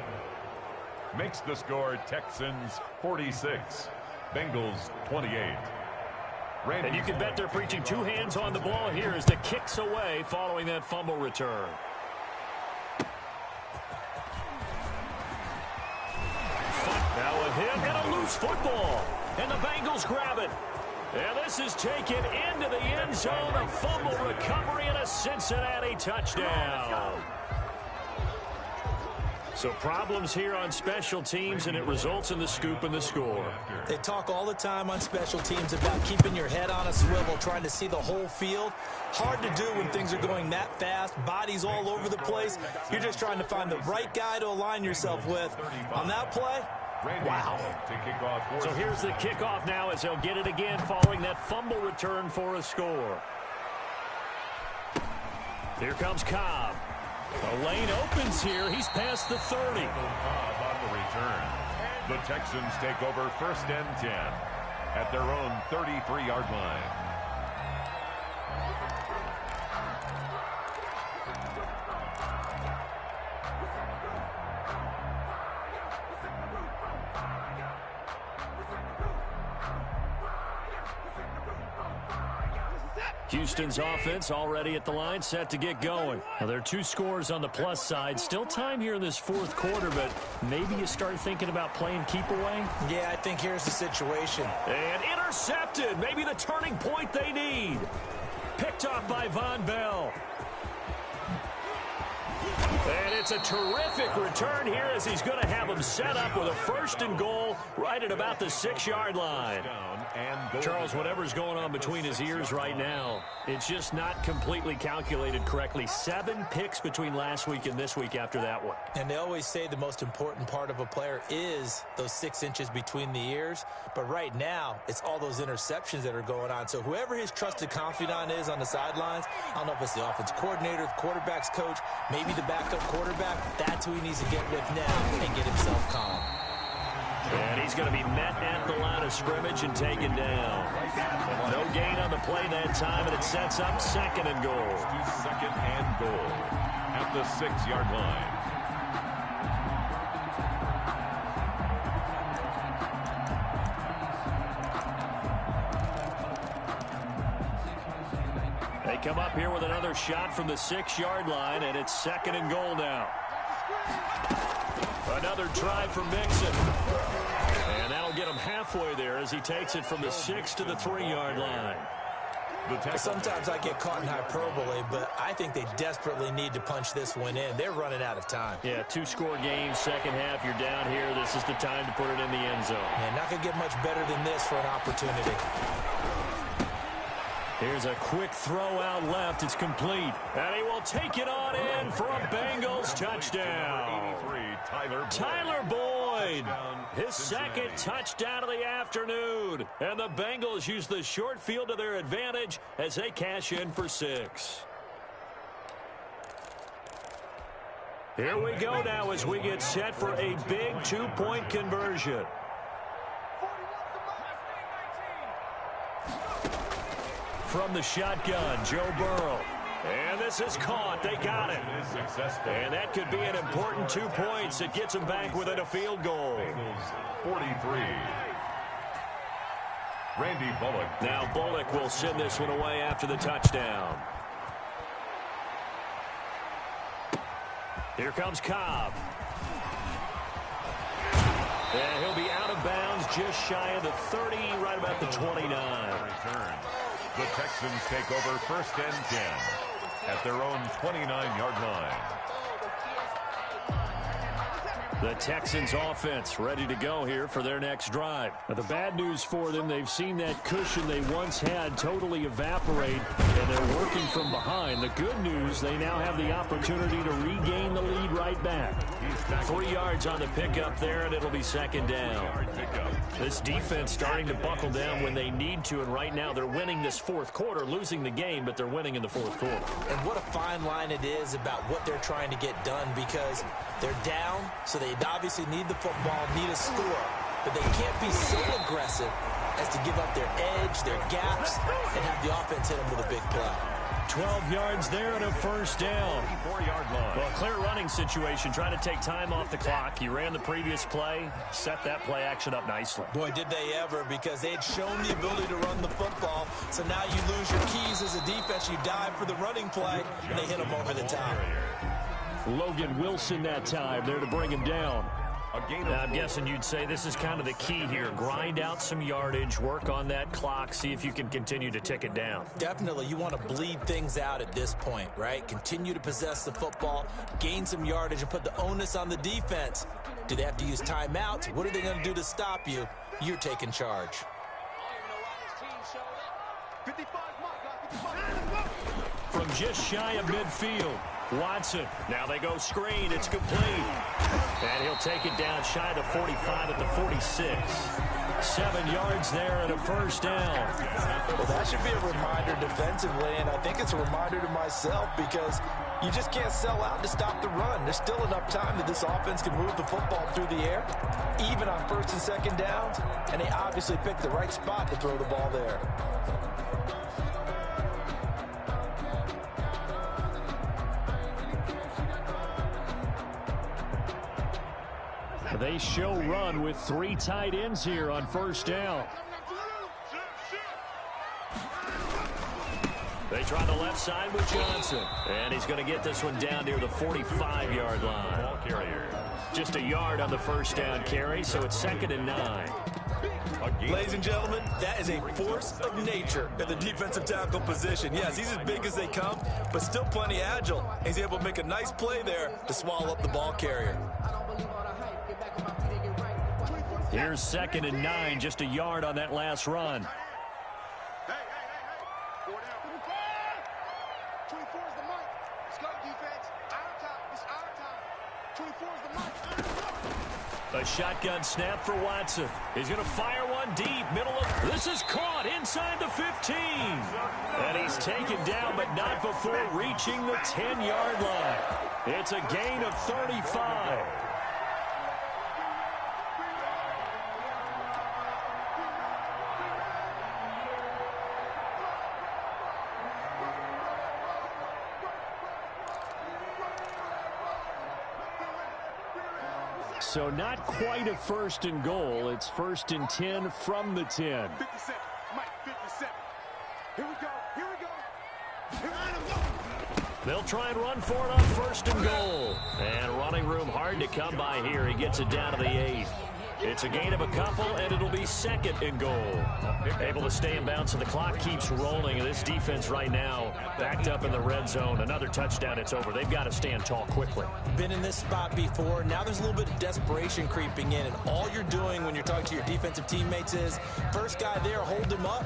Makes the score Texans 46. Bengals 28. And you can bet they're preaching two hands on the ball here as the kick's away following that fumble return. Now a hit and a loose football. And the Bengals grab it. And this is taken into the end zone. A fumble recovery and a Cincinnati touchdown. So problems here on special teams, and it results in the scoop and the score. They talk all the time on special teams about keeping your head on a swivel, trying to see the whole field. Hard to do when things are going that fast, bodies all over the place. You're just trying to find the right guy to align yourself with. On that play, wow. So here's the kickoff now as they'll get it again following that fumble return for a score. Here comes Cobb. The lane opens here. He's past the 30. On the return. The Texans take over 1st and 10 at their own 33-yard line. Houston's offense already at the line, set to get going. Now, there are 2 scores on the plus side. Still time here in this 4th quarter, but maybe you start thinking about playing keep away? Yeah, I think here's the situation. And intercepted. Maybe the turning point they need. Picked off by Von Bell. And it's a terrific return here as he's going to have him set up with a 1st and goal right at about the 6-yard line. Charles, whatever's going on between his ears right now, it's just not completely calculated correctly. 7 picks between last week and this week after that one. And they always say the most important part of a player is those 6 inches between the ears. But right now, it's all those interceptions that are going on. So whoever his trusted confidant is on the sidelines, I don't know if it's the offense coordinator, the quarterback's coach, maybe the backup quarterback, that's who he needs to get with now and get himself calm. And he's going to be met at the line of scrimmage and taken down. No gain on the play that time, and it sets up 2nd and goal. 2nd and goal at the 6-yard line. They come up here with another shot from the 6-yard line, and it's 2nd and goal now. Another try for Mixon. And that'll get him halfway there as he takes it from the 6 to the 3-yard line. Sometimes I get caught in hyperbole, but I think they desperately need to punch this one in. They're running out of time. Yeah, 2-score game, 2nd half, you're down here. This is the time to put it in the end zone. And not going to get much better than this for an opportunity. Here's a quick throw out left. It's complete. And he will take it on in for a Bengals touchdown. Tyler Boyd. His 2nd touchdown of the afternoon. And the Bengals use the short field to their advantage as they cash in for 6. Here we go now as we get set for a big 2-point conversion. From the shotgun, Joe Burrow. And this is caught. They got it. And that could be an important 2 points. It gets them back within a field goal. 43. Randy Bullock. Now Bullock will send this one away after the touchdown. Here comes Cobb. And he'll be out of bounds just shy of the 30, right about the 29. Return. The Texans take over 1st and 10 at their own 29-yard line. The Texans offense ready to go here for their next drive. Now, the bad news for them, they've seen that cushion they once had totally evaporate, and they're working from behind. The good news, they now have the opportunity to regain the lead right back. 3 yards on the pickup there, and it'll be 2nd down. This defense starting to buckle down when they need to, and right now they're winning this 4th quarter, losing the game, but they're winning in the 4th quarter. And what a fine line it is about what they're trying to get done, because they're down, so they obviously need the football, need a score, but they can't be so aggressive as to give up their edge, their gaps, and have the offense hit them with a big play. 12 yards there and a first down. 4-yard line. Well, a clear running situation, trying to take time off the clock. He ran the previous play, set that play action up nicely. Boy, did they ever, because they had shown the ability to run the football. So now you lose your keys as a defense. You dive for the running play, and they hit him over the top. Logan Wilson that time there to bring him down. Now, I'm guessing you'd say this is kind of the key here. Grind out some yardage, work on that clock, see if you can continue to tick it down. Definitely, you want to bleed things out at this point, right? Continue to possess the football, gain some yardage, and put the onus on the defense. Do they have to use timeouts? What are they going to do to stop you? You're taking charge. From just shy of midfield, Watson. Now they go screen. It's complete. And he'll take it down shy of the 45 at the 46. 7 yards there and a first down. Well, that should be a reminder defensively, and I think it's a reminder to myself, because you just can't sell out to stop the run. There's still enough time that this offense can move the football through the air, even on first and second downs, and they obviously picked the right spot to throw the ball there. They show run with 3 tight ends here on first down. They try the left side with Johnson. And he's going to get this one down near the 45-yard line. Ball carrier. Just a yard on the first down carry, so it's 2nd and 9. Ladies and gentlemen, that is a force of nature at the defensive tackle position. Yes, he's as big as they come, but still plenty agile. He's able to make a nice play there to swallow up the ball carrier. Here's 2nd and 9, just a yard on that last run. Hey. 24 is the mic. Let's go, defense. Our time. It's our time. 24 is the mic. A shotgun snap for Watson. He's going to fire one deep. Middle of... This is caught inside the 15. And he's taken down, but not before reaching the 10-yard line. It's a gain of 35. So not quite a 1st and goal. It's 1st and 10 from the 10. 57. Mike, 57. Here we go. They'll try and run for it on 1st and goal. And running room hard to come by here. He gets it down to the 8. It's a gain of a couple, and it'll be 2nd and goal. Able to stay in bounds, and the clock keeps rolling. And this defense right now backed up in the red zone. Another touchdown, it's over. They've got to stand tall quickly. Been in this spot before. Now there's a little bit of desperation creeping in, and all you're doing when you're talking to your defensive teammates is, first guy there, hold him up.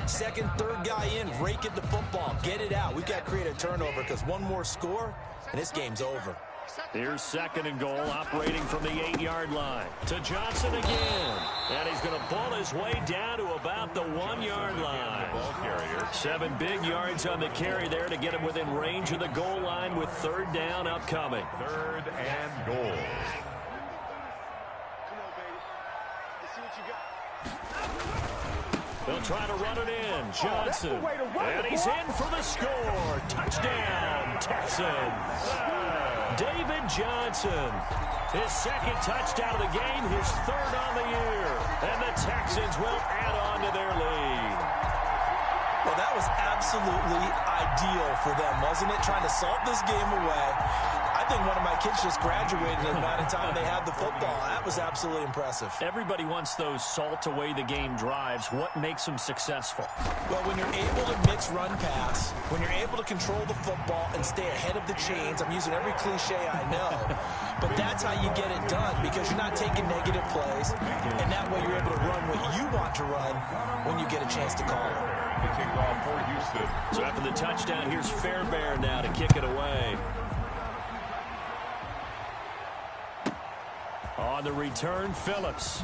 Second, third guy in, rake at the football. Get it out. We've got to create a turnover, because one more score, and this game's over. Here's 2nd and goal, operating from the 8-yard line. To Johnson again. And he's going to ball his way down to about the 1-yard line. Ball carrier. 7 big yards on the carry there to get him within range of the goal line with 3rd down upcoming. 3rd and goal. Come on, baby. Let's see what you got. They'll try to run it in. Johnson. And he's in for the score. Touchdown, Texans. David Johnson, his 2nd touchdown of the game, his 3rd on the year. And the Texans will add on to their lead. Well, that was absolutely ideal for them, wasn't it? Trying to salt this game away. I think one of my kids just graduated in the amount of time they had the football. That was absolutely impressive. Everybody wants those salt away the game drives. What makes them successful? Well, when you're able to mix run pass, when you're able to control the football and stay ahead of the chains, I'm using every cliche I know, but that's how you get it done, because you're not taking negative plays, and that way you're able to run what you want to run when you get a chance to call it. The kickoff for Houston. So after the touchdown, here's Fairbairn now to kick it away. On the return, Phillips.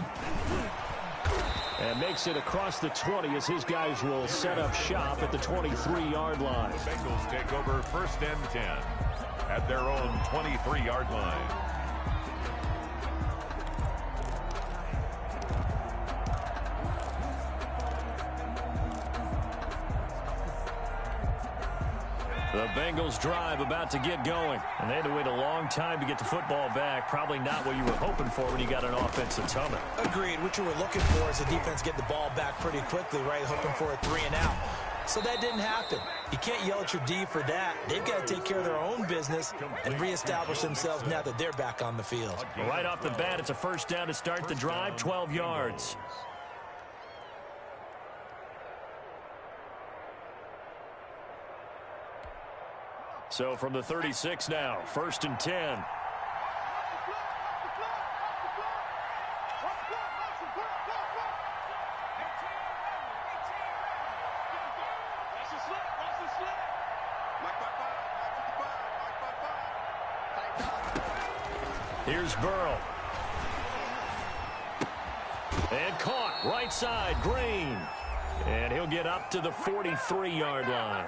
And makes it across the 20 as his guys will set up shop at the 23-yard line. The Bengals take over 1st and 10 at their own 23-yard line. The Bengals drive about to get going. And they had to wait a long time to get the football back. Probably not what you were hoping for when you got an offense that's humming. Agreed. What you were looking for is the defense get the ball back pretty quickly, right? Hoping for a 3 and out. So that didn't happen. You can't yell at your D for that. They've got to take care of their own business and reestablish themselves now that they're back on the field. Right off the bat, it's a first down to start the drive, 12 yards. So from the 36 now, 1st and 10. Here's Burrow. And caught right side, Green. And he'll get up to the 43-yard line.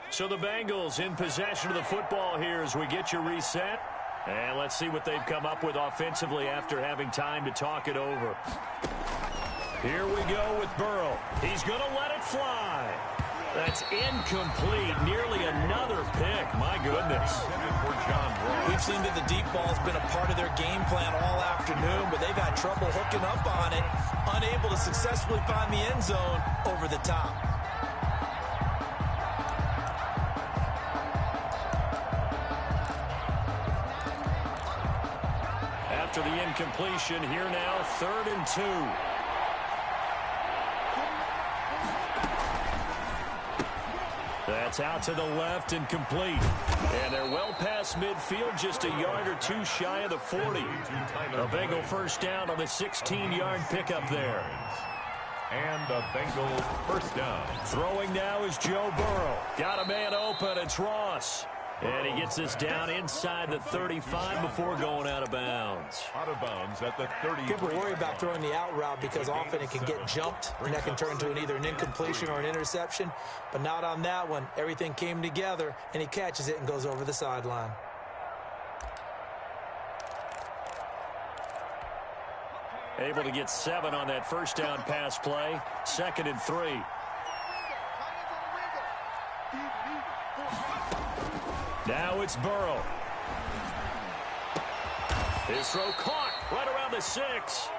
So the Bengals in possession of the football here as we get you reset. And let's see what they've come up with offensively after having time to talk it over. Here we go with Burrow. He's going to let it fly. That's incomplete. Nearly another pick. My goodness. We've seen that the deep ball's been a part of their game plan all afternoon, but they've had trouble hooking up on it, unable to successfully find the end zone over the top. After the incompletion, here now, 3rd and 2. That's out to the left and complete. And they're well past midfield, just a yard or two shy of the 40. A Bengal first down on the 16-yard pickup there. And a Bengal first down. Throwing now is Joe Burrow. Got a man open. It's Ross. And he gets this down inside the 35 before going out of bounds. Out of bounds at the 30. People worry about throwing the out route because often it can get jumped, and that can turn into either an incompletion or an interception. But not on that one. Everything came together, and he catches it and goes over the sideline. Able to get 7 on that first down pass play. 2nd and 3. Now it's Burrow. His throw caught right around the 6.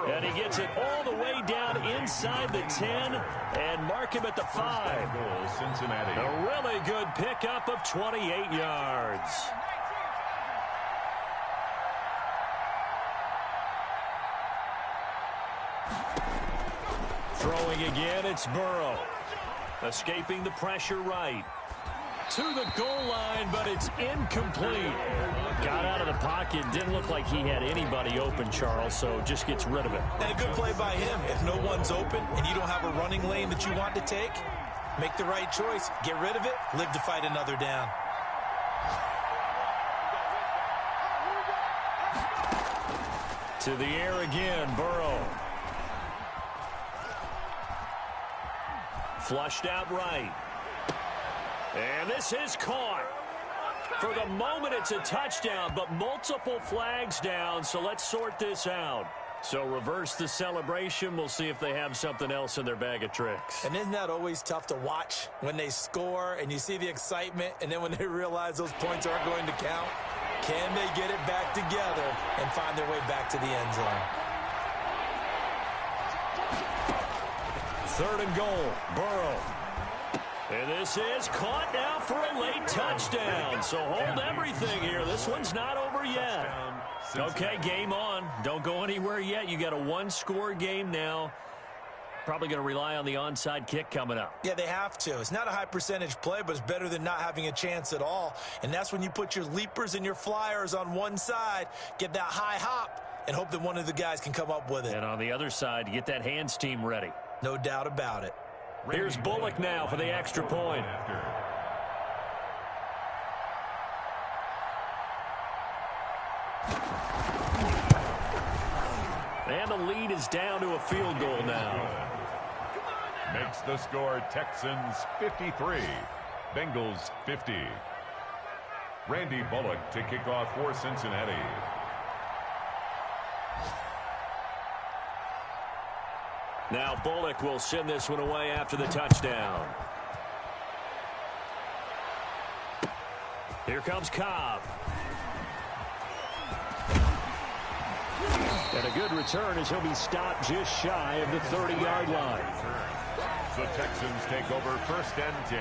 And he gets it all the way down inside the 10 and mark him at the 5. Cincinnati. A really good pickup of 28 yards. Throwing again, it's Burrow. Escaping the pressure right. To the goal line, but it's incomplete. Got out of the pocket. Didn't look like he had anybody open, Charles, so just gets rid of it. And a good play by him. If no one's open and you don't have a running lane that you want to take, make the right choice. Get rid of it. Live to fight another down. To the air again, Burrow. Flushed out right. And this is caught. For the moment, it's a touchdown, but multiple flags down, so let's sort this out. So reverse the celebration. We'll see if they have something else in their bag of tricks. And isn't that always tough to watch when they score and you see the excitement, and then when they realize those points aren't going to count? Can they get it back together and find their way back to the end zone? 3rd and goal, Burrow. And this is caught now for a late touchdown. So hold everything here. This one's not over yet. Okay, game on. Don't go anywhere yet. You got a 1-score game now. Probably going to rely on the onside kick coming up. Yeah, they have to. It's not a high percentage play, but it's better than not having a chance at all. And that's when you put your leapers and your flyers on one side, get that high hop, and hope that one of the guys can come up with it. And on the other side, get that hands team ready. No doubt about it. Here's Bullock now for the extra point. And the lead is down to a field goal now. Makes the score Texans 53, Bengals 50. Randy Bullock to kick off for Cincinnati. Now Bullock will send this one away after the touchdown. Here comes Cobb. And a good return as he'll be stopped just shy of the 30-yard line. The Texans take over 1st and 10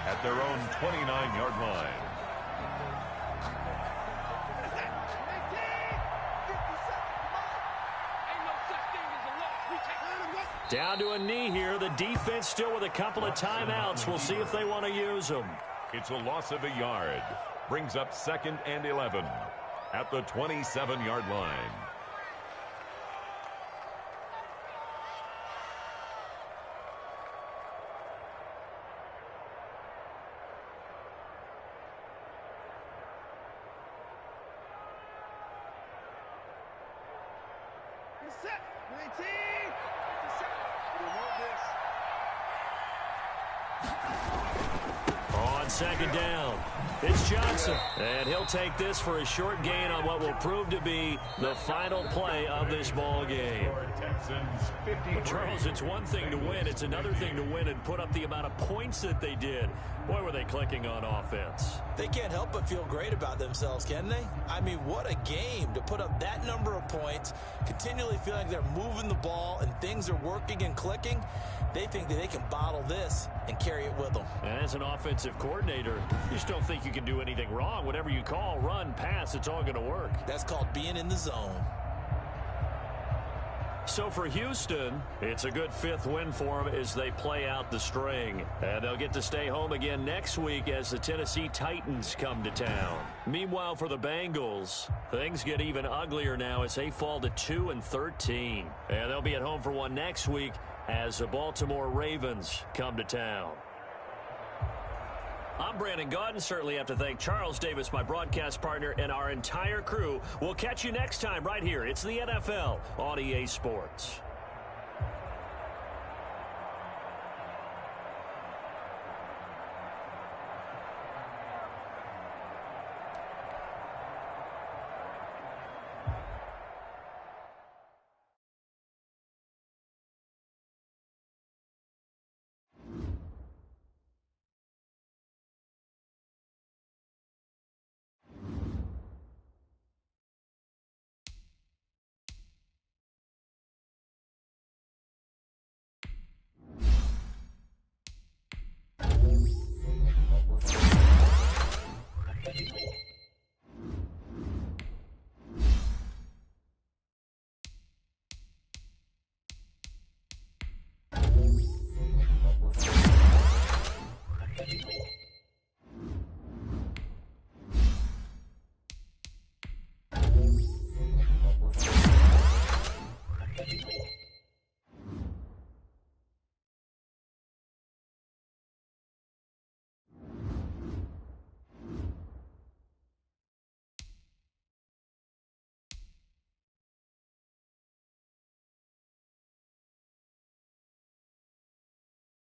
at their own 29-yard line. Down to a knee here. The defense still with a couple of timeouts. We'll see if they want to use them. It's a loss of a yard. Brings up 2nd and 11 at the 27-yard line. On 2nd down, it's Johnson. And he'll take this for a short gain on what will prove to be the final play of this ball game. Charles, it's one thing to win. It's another thing to win and put up the amount of points that they did. Boy, were they clicking on offense. They can't help but feel great about themselves, can they? I mean, what a game to put up that number of points, continually feeling like they're moving the ball and things are working and clicking. They think that they can bottle this and carry it with them. And as an offensive coordinator, you just don't think you can do anything wrong. Whatever you call, run, pass, it's all going to work. That's called being in the zone. So for Houston, it's a good 5th win for them as they play out the string. And they'll get to stay home again next week as the Tennessee Titans come to town. Meanwhile, for the Bengals, things get even uglier now as they fall to 2-13. And they'll be at home for one next week as the Baltimore Ravens come to town. I'm Brandon Gaudin. Certainly have to thank Charles Davis, my broadcast partner, and our entire crew. We'll catch you next time right here. It's the NFL on EA Sports.